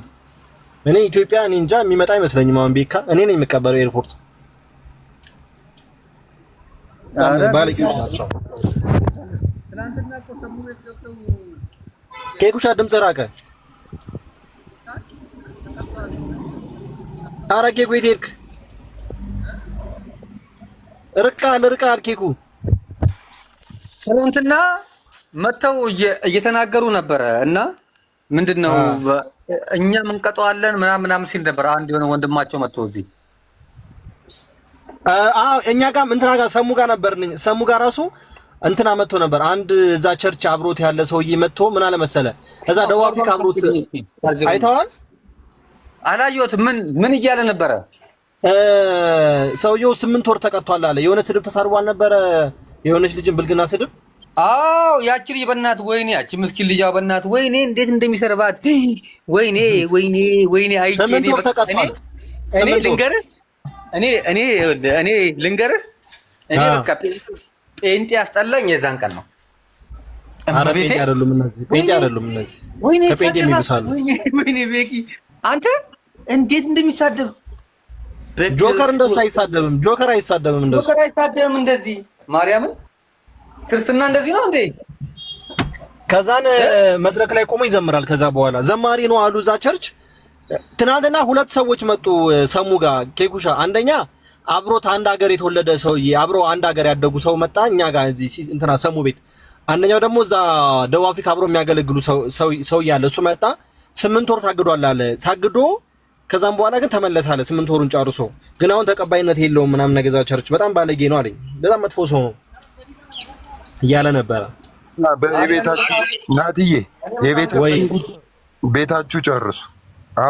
እኔ ኢትዮጵያ እኔ እንጃ የሚመጣ አይመስለኝም። አሁን ቤካ እኔ ነኝ የምቀበለው ኤርፖርት። ባለጌዎች ናቸው። ትናንትና እኮ ሰሙን የተሰጠው ኬኩሻ ድምፅ ራቀ። ኧረ ኬኩ የት ሄድክ? ርቃል ኬኩ። ትናንትና መተው እየተናገሩ ነበረ እና ምንድነው እኛ እንቀጠዋለን ምናምን ሲል ነበር። አንድ የሆነ ወንድማቸው መጥቶ እዚህ እኛ ጋር እንትና ጋር ሰሙ ጋር ነበርኝ። ሰሙ ጋር ራሱ እንትና መጥቶ ነበር። አንድ እዛ ቸርች አብሮት ያለ ሰውዬ መጥቶ ምን አለ መሰለ፣ እዛ ደቡብ አፍሪካ አብሮት አይተዋል። አላየሁትም። ምን እያለ ነበረ? ሰውየው 8 ወር ተቀጥቷል አለ። የሆነ ስድብ ተሳርቧል ነበረ፣ የሆነች ልጅን ብልግና ስድብ። አዎ ያቺ ልጅ በእናትህ ወይኔ፣ ያቺ ምስኪን ልጅ በእናትህ ወይኔ፣ እንዴት እንደሚሰርባት ወይኔ አይቼ 8 ወር ተቀጥቷል። እኔ ልንገርህ እኔ በቃ ጴንጤ ያስጠላኝ የዛን ቀን ነው። ኧረ ጴንጤ አይደሉም እነዚህ፣ ጴንጤ አይደሉም እነዚህ፣ ከጴንጤ የሚብሳሉ። ወይኔ ቤኪ አንተ እንዴት እንደሚሳደብ ጆከር እንደሱ አይሳደብም። ጆከር አይሳደብም እንደዚህ ማርያምን ክርስትና እንደዚህ ነው እንዴ? ከዛን መድረክ ላይ ቆሞ ይዘምራል። ከዛ በኋላ ዘማሪ ነው አሉ እዛ ቸርች። ትናንትና 2 ሰዎች መጡ ሰሙ ጋር ኬኩሻ። አንደኛ አብሮት አንድ ሀገር የተወለደ ሰውዬ አብሮ አንድ ሀገር ያደጉ ሰው መጣ እኛ ጋር እዚህ እንትና ሰሙ ቤት። አንደኛው ደግሞ እዛ ደቡብ አፍሪካ አብሮ የሚያገለግሉ ሰው ያለ እሱ መጣ። 8 ወር ታግዷል አለ። ታግዶ ከዛም በኋላ ግን ተመለሰ አለ 8 ወሩን ጨርሶ። ግን አሁን ተቀባይነት የለውም ምናምን ነገር እዛ ቸርች በጣም ባለጌ ነው አለኝ። በጣም መጥፎ ሰው ነው እያለ ነበረ። በቤታችሁ ናትዬ ቤታችሁ ጨርሱ።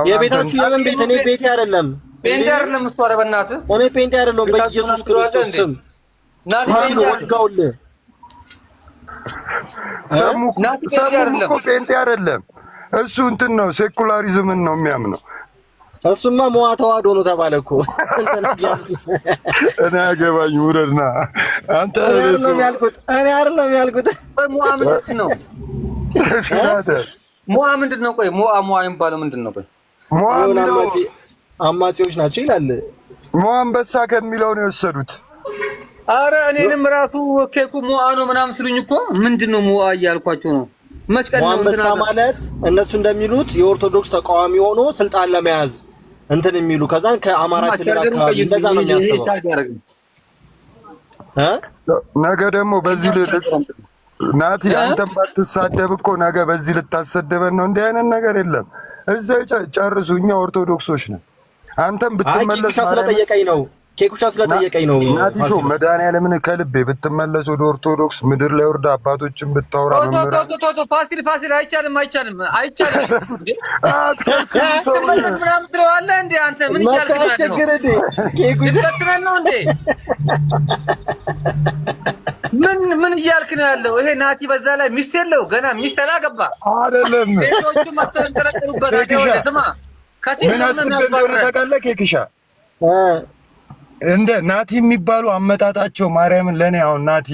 የቤታችሁ የምን ቤት? እኔ ቤቴ አይደለም ጴንጤ አይደለም እሱ። ኧረ በእናትህ እኔ ጴንጤ አይደለም። በኢየሱስ ክርስቶስ ስም ናቲ ወጋውልህ። ሰሙ እኮ ጴንጤ አይደለም እሱ እንትን ነው፣ ሴኩላሪዝምን ነው የሚያምነው። እሱማ ሞዓ ተዋህዶ ነው ተባለ እኮ። እኔ አገባኝ ውረድና አንተ አይደለም ያልኩት ሞዓ ምንድን ነው? ሞዓ ምንድን ነው? ቆይ ሞዓ የሚባለው ምንድን ነው? ቆይ ሞዓ አማጺዎች ናቸው ይላል። ሞዓ አንበሳ ከሚለው ነው የወሰዱት። አረ እኔንም ራሱ ኬኩ ሞዓ ነው ምናምን ሲሉኝ እኮ ምንድን ነው ሞዓ እያልኳቸው ነው። መስቀል ነው እንትና ማለት እነሱ እንደሚሉት የኦርቶዶክስ ተቃዋሚ ሆኖ ስልጣን ለመያዝ እንትን የሚሉ ከዛን ከአማራ ክልል አካባቢ እንደዛ ነው የሚያስበው። ነገ ደግሞ በዚህ ናቲ አንተም ባትሳደብ እኮ ነገ በዚህ ልታሰደበን ነው። እንዲህ አይነት ነገር የለም። እዛው ጨርሱ። እኛ ኦርቶዶክሶች ነን። አንተም ብትመለስ ኬኩሻ ስለጠየቀኝ ነው። ናቲሾ መድኃኒዓለምን ከልቤ ብትመለስ ወደ ኦርቶዶክስ ምድር ላይ ወርዳ አባቶችን ብታወራ ፋሲል አይቻልም። ምናምን ትለዋለህ እንዴ አንተ? ምን ምን እያልክ ነው ያለው? ይሄ ናቲ በዛ ላይ ሚስት የለው ገና ሚስት አላገባ አይደለም። ሴቶቹ ማስተንተረሩበት አይደለ? ስማ ታውቃለህ ኬክሻ እንደ ናቲ የሚባሉ አመጣጣቸው ማርያምን ለኔ አሁን ናቲ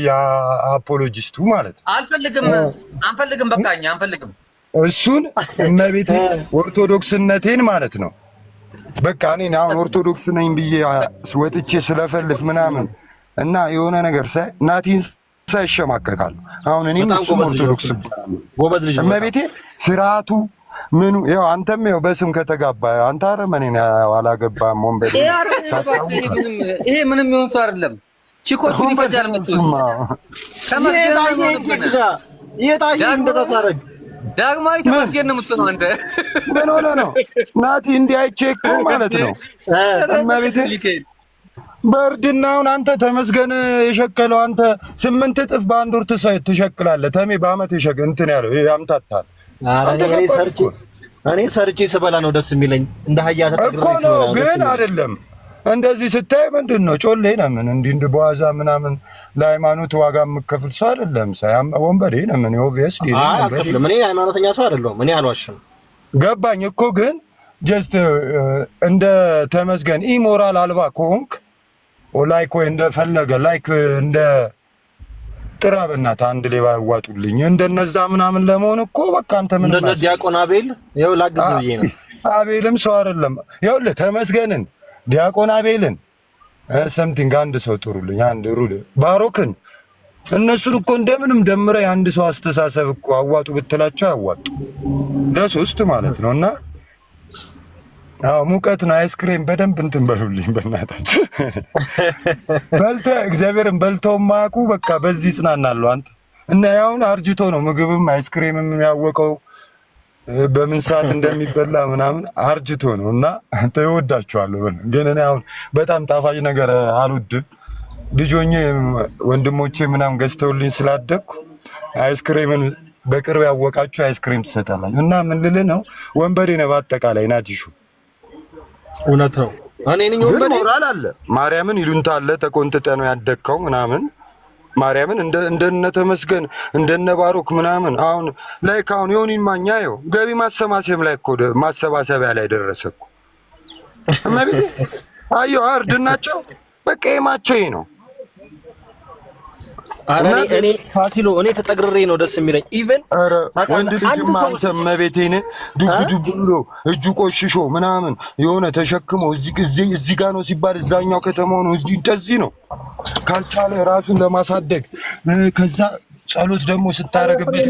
አፖሎጂስቱ ማለት አንፈልግም። በቃኛ አንፈልግም። እሱን እመቤቴ ኦርቶዶክስነቴን ማለት ነው። በቃ እኔ አሁን ኦርቶዶክስ ነኝ ብዬ ወጥቼ ስለፈልፍ ምናምን እና የሆነ ነገር ሳይ ናቲን ሳይሸማቀቃሉ። አሁን እኔም እሱም ኦርቶዶክስ እመቤቴ ስርዓቱ ምኑ ያው አንተም ያው በስም ከተጋባ አንተ አረመኔ አላገባም ወንበዴ። ይሄ ምንም ይሁን ሰው አይደለም። ቺኮቹን ይፈጃል መጥቶ ዳግማዊ ተመስገን ነው የምትሆነው አንተ። ምን ሆነህ ነው ናቲ? እንዲህ አይቼ እኮ ማለት ነው እመቤቴ በእርድናውን አንተ ተመስገን የሸከለው አንተ 8 እጥፍ በአንድ ወር ትሸክላለህ። ተሜ በአመት ይሸክ እንትን ያለው ያምታታል። እኔ ሰርቼ ስበላ ነው ደስ የሚለኝ። እንደ ሀያ ተጠግሬ ስበላ ነው ግን አይደለም። እንደዚህ ስታይ ምንድን ነው ጮሌ ነው ምን እንዲህ በዋዛ ምናምን ለሃይማኖት ዋጋ የምከፍል ሰው አይደለም። ሳያም ወንበዴ ነው ምን ኦብቪየስሊ አልከፍልም። እኔ ሃይማኖተኛ ሰው አይደለሁም። እኔ አልዋሽም። ገባኝ እኮ ግን ጀስት እንደ ተመስገን ኢሞራል አልባ ከሆንክ ላይክ ወይ እንደፈለገ ላይክ እንደ ጥራ በእናትህ አንድ ሌባ ያዋጡልኝ እንደነዛ ምናምን ለመሆን እኮ በቃ አንተ ምን እንደነ ዲያቆን አቤል ይኸው ላግዝ ብዬ ነው። አቤልም ሰው አይደለም። ይኸውልህ ተመስገንን፣ ዲያቆን አቤልን ሰምቲንግ አንድ ሰው ጥሩልኝ፣ አንድ ሩድ ባሮክን እነሱን እኮ እንደምንም ደምረ የአንድ ሰው አስተሳሰብ እኮ አዋጡ ብትላቸው ያዋጡ ለሶስት ማለት ነው። እና አዎ ሙቀት ነው። አይስክሬም በደንብ እንትን በሉልኝ በእናታችሁ። በልተህ እግዚአብሔርን በልተው ማያውቁ በቃ በዚህ ጽናናሉ። አንተ እና ያውን አርጅቶ ነው ምግብም አይስክሬምም ያወቀው በምን ሰዓት እንደሚበላ ምናምን አርጅቶ ነው። እና አንተ ይወዳቸዋለሁ። ግን እኔ አሁን በጣም ጣፋጭ ነገር አልወድም። ልጆኜ ወንድሞቼ ምናምን ገዝተውልኝ ስላደግኩ አይስክሬምን በቅርብ ያወቃችሁ አይስክሬም ትሰጣላችሁ። እና ምን ልልህ ነው ወንበዴ ነው በአጠቃላይ ናቲሹ። እውነት ነው። እኔ ነኝ ወንበዴ ሞራል አለ ማርያምን ይሉንታ አለ ተቆንጥጠ ነው ያደግከው ምናምን ማርያምን እንደነ ተመስገን እንደነ ባሮክ ምናምን አሁን ላይ ካሁን ይሁን ይማኛው ገቢ ማሰባሰብ ላይ እኮ ማሰባሰቢያ ላይ ደረሰኩ። እመቤቴ አዮ አርድናቸው በቃ የማቸው ነው። እኔ ፋሲሎ እኔ ተጠግሬ ነው ደስ የሚለኝ። ኢቭን ወንድ ልጅ ማንተም መቤቴን ዱብ ብሎ እጁ ቆሽሾ ምናምን የሆነ ተሸክሞ እዚህ ጋር ነው ሲባል እዛኛው ከተማው ነው እንደዚህ ነው ካልቻለ ራሱን ለማሳደግ ከዛ ጸሎት ደግሞ ስታረግበት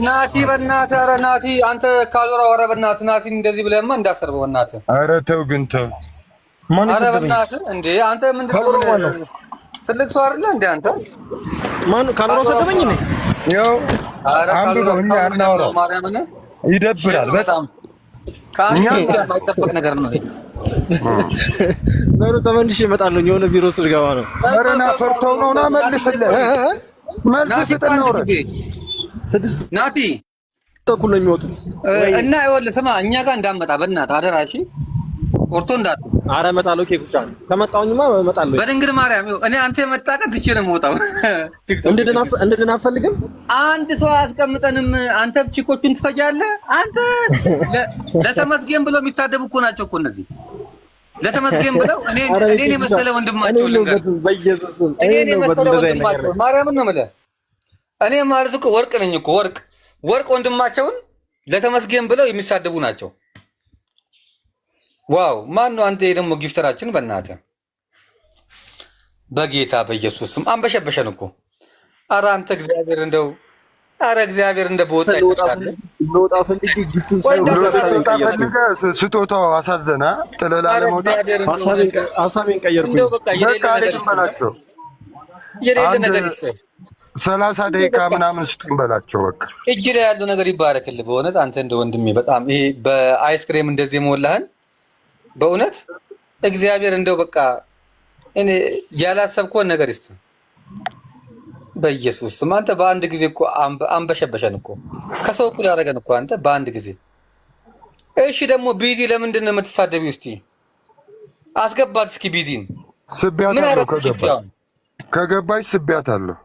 ናቲ በእናትህ ኧረ ናቲ አንተ ካልወራ ወረ በእናትህ ናቲ እንደዚህ ብለህማ እንዳሰርበው በእናትህ። ኧረ ተው ግን ተው ኧረ በእናትህ እንዴ አንተ ምንድን ነው ትልቅ ሰው አይደለ እንዴ አንተ? ማን ካልወራ ሰደበኝ ነኝ ያው አንብበውኛ አናወራው ማርያምን ይደብራል በጣም ካኛ የማይጠበቅ ነገር ነው። በሩ ተመልሼ እመጣለሁ። የሆነ ቢሮ ስር ገባ ነው። ኧረ ና ፈርተው ነው ና መልስልህ መልስ ስጥና ወረድ ናቲ ተኩል ነው የሚወጡት እና ይኸውልህ ስማ እኛ ጋር እንዳመጣ በእናትህ አደራ እሺ። ኦርቶ እንዳት አረ እመጣለሁ። ኬኩቻ ከመጣሁኝማ እመጣለሁ። በድንግል ማርያም እኔ አንተ የመጣ ቀን ትቼ ነው የምወጣው። እንድድን አትፈልግም? አንድ ሰው አያስቀምጠንም። አንተ ቺኮቹን ትፈጃለህ። አንተ ለተመስገን ብለው የሚሳደቡ እኮ ናቸው እኮ እነዚህ። ለተመስገን ብለው እኔን የመሰለ ወንድማቸው ልንገር፣ በኢየሱስም እኔን የመሰለ ወንድማቸው ማርያምን ነው የምልህ። እኔ ማለት እኮ ወርቅ ነኝ እኮ ወርቅ ወንድማቸውን ለተመስገን ብለው የሚሳደቡ ናቸው። ዋው ማን ነው አንተ? ደግሞ ጊፍተራችን በእናትህ በጌታ በኢየሱስ ስም አንበሸበሸን እኮ። ኧረ አንተ እግዚአብሔር እንደው እግዚአብሔር እንደ በወጣ ለወጣ ፈልጌ ጊፍቱን ስጦታው አሳዘና ጥለላ ለመውጣት ሐሳቤን ቀየርኩኝ። እንደው በቃ የሌለ ነገር 30 ደቂቃ ምናምን ስጡን በላቸው። በቃ እጅ ላይ ያለው ነገር ይባረክልህ። በእውነት አንተ እንደ ወንድሜ በጣም ይሄ በአይስክሬም እንደዚህ የሞላህን በእውነት እግዚአብሔር እንደው በቃ እኔ ያላሰብከውን ነገር ይስጥ በኢየሱስ ስም። አንተ በአንድ ጊዜ እኮ አንበሸበሸን እኮ ከሰው እኩል ያደረገን እኮ አንተ በአንድ ጊዜ። እሺ ደግሞ ቢዚ ለምንድን ነው የምትሳደቢው? እስቲ አስገባት እስኪ ቢዚን። ስቢያታለሁ ከገባች ስቢያታለሁ።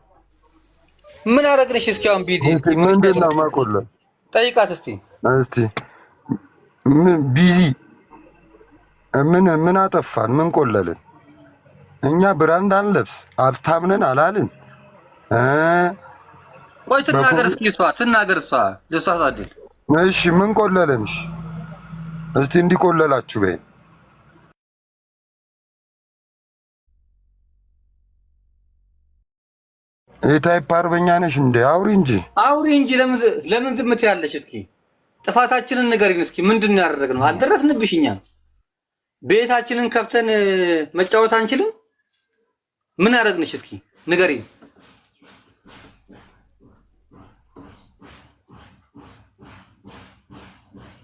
ምን አደረግንሽ? እስኪ አሁን ቢዚ ምንድን ነው ማቆለል? ጠይቃት እስቲ ምን ቢዚ ምን አጠፋን? ምን ቆለልን? እኛ ብራንድ አንለብስ ሀብታም ነን አላልን። ቆይ ትናገር እስኪ ትናገር እሷ ለሷ ሳድል። እሺ ምን ቆለልንሽ? እስቲ እንዲቆለላችሁ በይ። የታይፕ አርበኛ ነሽ እንዴ? አውሪ እንጂ ለምን ዝም ትያለሽ? እስኪ ጥፋታችንን ንገሪን እስኪ። ምንድን ነው ያደረግነው? አልደረስንብሽ እኛ ቤታችንን ከፍተን መጫወት አንችልም? ምን አደረግንሽ? እስኪ ንገሪን።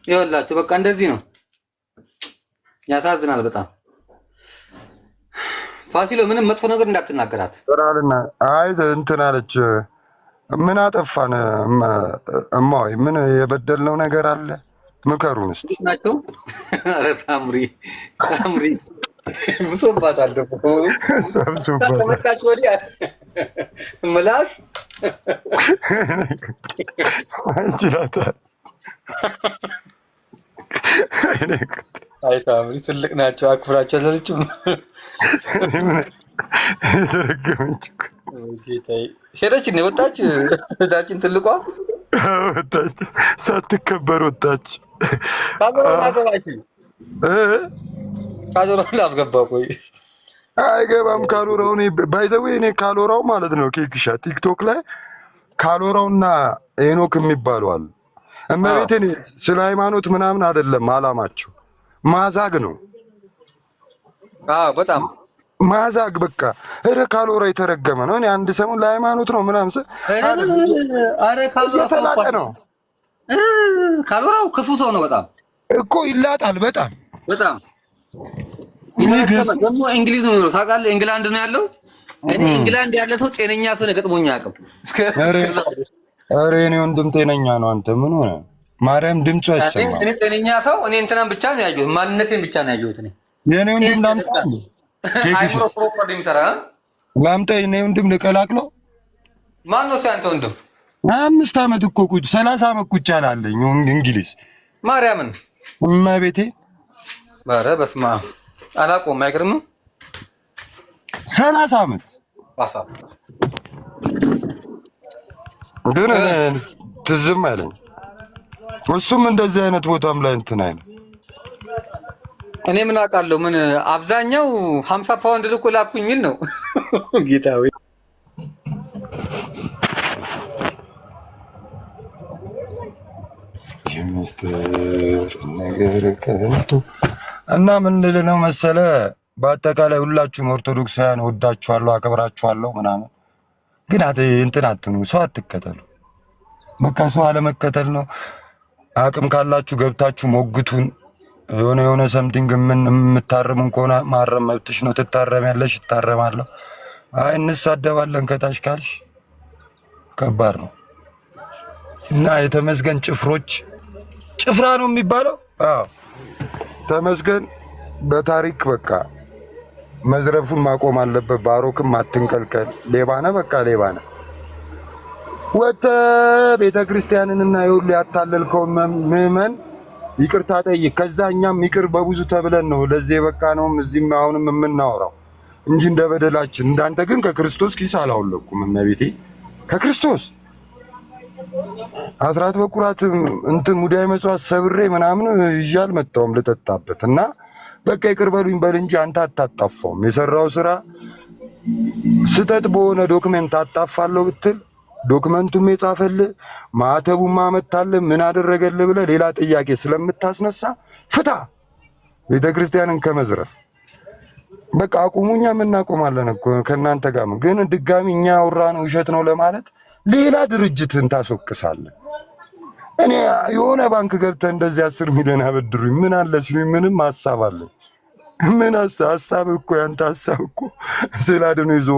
ይኸውላችሁ በቃ እንደዚህ ነው። ያሳዝናል በጣም። ፋሲሎ ምንም መጥፎ ነገር እንዳትናገራት። አይ እንትን አለች። ምን አጠፋን? እማዬ ምን የበደልነው ነገር አለ? ምከሩን እስኪ ናቸው። ኧረ ሳምሪ ብሶባታል ደግሞ ከመጣች ወዲህ ምላስ ይችላታል። አይ ሳምሪ ትልቅ ናቸው፣ አክብራቸው አላለችም። ሄደች እንደ ወጣች እህታችን ትልቋ ወጣች፣ ሳትከበር ወጣች። ካሜራውን አገባች። ካሜራውን ላስገባ። ቆይ አይገባም ካሎራው። ባይዘዌ እኔ ካሎራው ማለት ነው ኬክሻ ቲክቶክ ላይ ካሎራውና ኤኖክ የሚባሉ አሉ። እመቤቴን ስለ ሃይማኖት ምናምን አይደለም አላማቸው፣ ማዛግ ነው። በጣም ማዛግ በቃ ካሎራ የተረገመ ነው። እኔ አንድ ሰሞን ለሃይማኖት ነው ምናምን ካሎራ ነው። ካሎራው ክፉ ሰው ነው በጣም እኮ ይላጣል። በጣም ደግሞ እንግሊዝ ነው ታውቃለህ፣ ኢንግላንድ ነው ያለው። እኔ ኢንግላንድ ያለ ሰው ጤነኛ ሰው ነው ገጥሞኝ አያውቅም። ኧረ እኔ ወንድም ጤነኛ ነው። አንተ ምን ሆነ? ማርያም ድምፁ አይሰማም። እኔ ጤነኛ ሰው እኔ እንትናን ብቻ ነው ያየሁት፣ ማንነቴን ብቻ ነው ያየሁት። እኔ የኔ ወንድም ላምጣ አይምሮ ፕሮፐርሊ የሚሰራ ላምጣ። የኔ ወንድም ልቀላቅለው። ማን ነው ያንተ ወንድም? 5 ዓመት እኮ 30 ዓመት ቁጭ አላለኝ እንግሊዝ። ማርያምን እመቤቴ። ኧረ በስመ አብ አላውቀውም። አይገርምም? 30 ዓመት ግን ትዝም አይለኝ። እሱም እንደዚህ አይነት ቦታም ላይ እንትን አይነት እኔ ምን አውቃለሁ። ምን አብዛኛው 50 ፓውንድ ልኮ ላኩኝ የሚል ነው። ጌታዊ የምስጢር ነገር ከንቱ እና ምን ልል ነው መሰለ፣ በአጠቃላይ ሁላችሁም ኦርቶዶክሳውያን ወዳችኋለሁ፣ አከብራችኋለሁ ምናምን። ግን እንትን አትኑ፣ ሰው አትከተሉ። በቃ ሰው አለመከተል ነው። አቅም ካላችሁ ገብታችሁ ሞግቱን። የሆነ ሰምቲንግ የምታረሙን ከሆነ ማረም መብትሽ ነው። ትታረሚያለሽ፣ እታረማለሁ። አይ እንሳደባለን ከታች ካልሽ ከባድ ነው። እና የተመስገን ጭፍሮች ጭፍራ ነው የሚባለው። አዎ ተመስገን በታሪክ በቃ መዝረፉን ማቆም አለበት። ባሮክም አትንቀልቀል፣ ሌባነ በቃ ሌባነ ወተ ቤተክርስቲያንንና ይሁሉ ያታለልከውን ምዕመን ይቅርታ ጠይቅ። ከዛ እኛም ይቅር በብዙ ተብለን ነው ለዚህ በቃ ነው እዚህም አሁንም የምናወራው እንጂ እንደ በደላችን። እንዳንተ ግን ከክርስቶስ ኪስ አላወለኩም። እመቤቴ ከክርስቶስ አስራት በኩራት እንትን ሙዳይ መጽዋት ሰብሬ ምናምን ይዤ አልመጣሁም ልጠጣበት እና በቃ ይቅር በሉኝ በል እንጂ አንተ አታጣፋውም። የሰራው ስራ ስተት በሆነ ዶክመንት አጣፋለሁ ብትል ዶክመንቱም የጻፈልህ ማተቡም ማመጣልህ ምን አደረገልህ ብለህ ሌላ ጥያቄ ስለምታስነሳ ፍታ ቤተክርስቲያንን ከመዝረፍ። በቃ አቁሙኛ እናቆማለን እኮ ከእናንተ ጋር ግን ድጋሚ እኛ ያወራነው ውሸት ነው ለማለት ሌላ ድርጅትን ታስወቅሳለህ። እኔ የሆነ ባንክ ገብተህ እንደዚህ 10 ሚሊዮን አበድሩኝ ምን አለ ሲሉኝ ምንም ሀሳብ አለ ምን ሀሳብ እኮ ያንተ ሀሳብ እኮ ስላድኑ ይዞ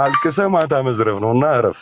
አልቅሰህ ማታ መዝረፍ ነውና እረፍ።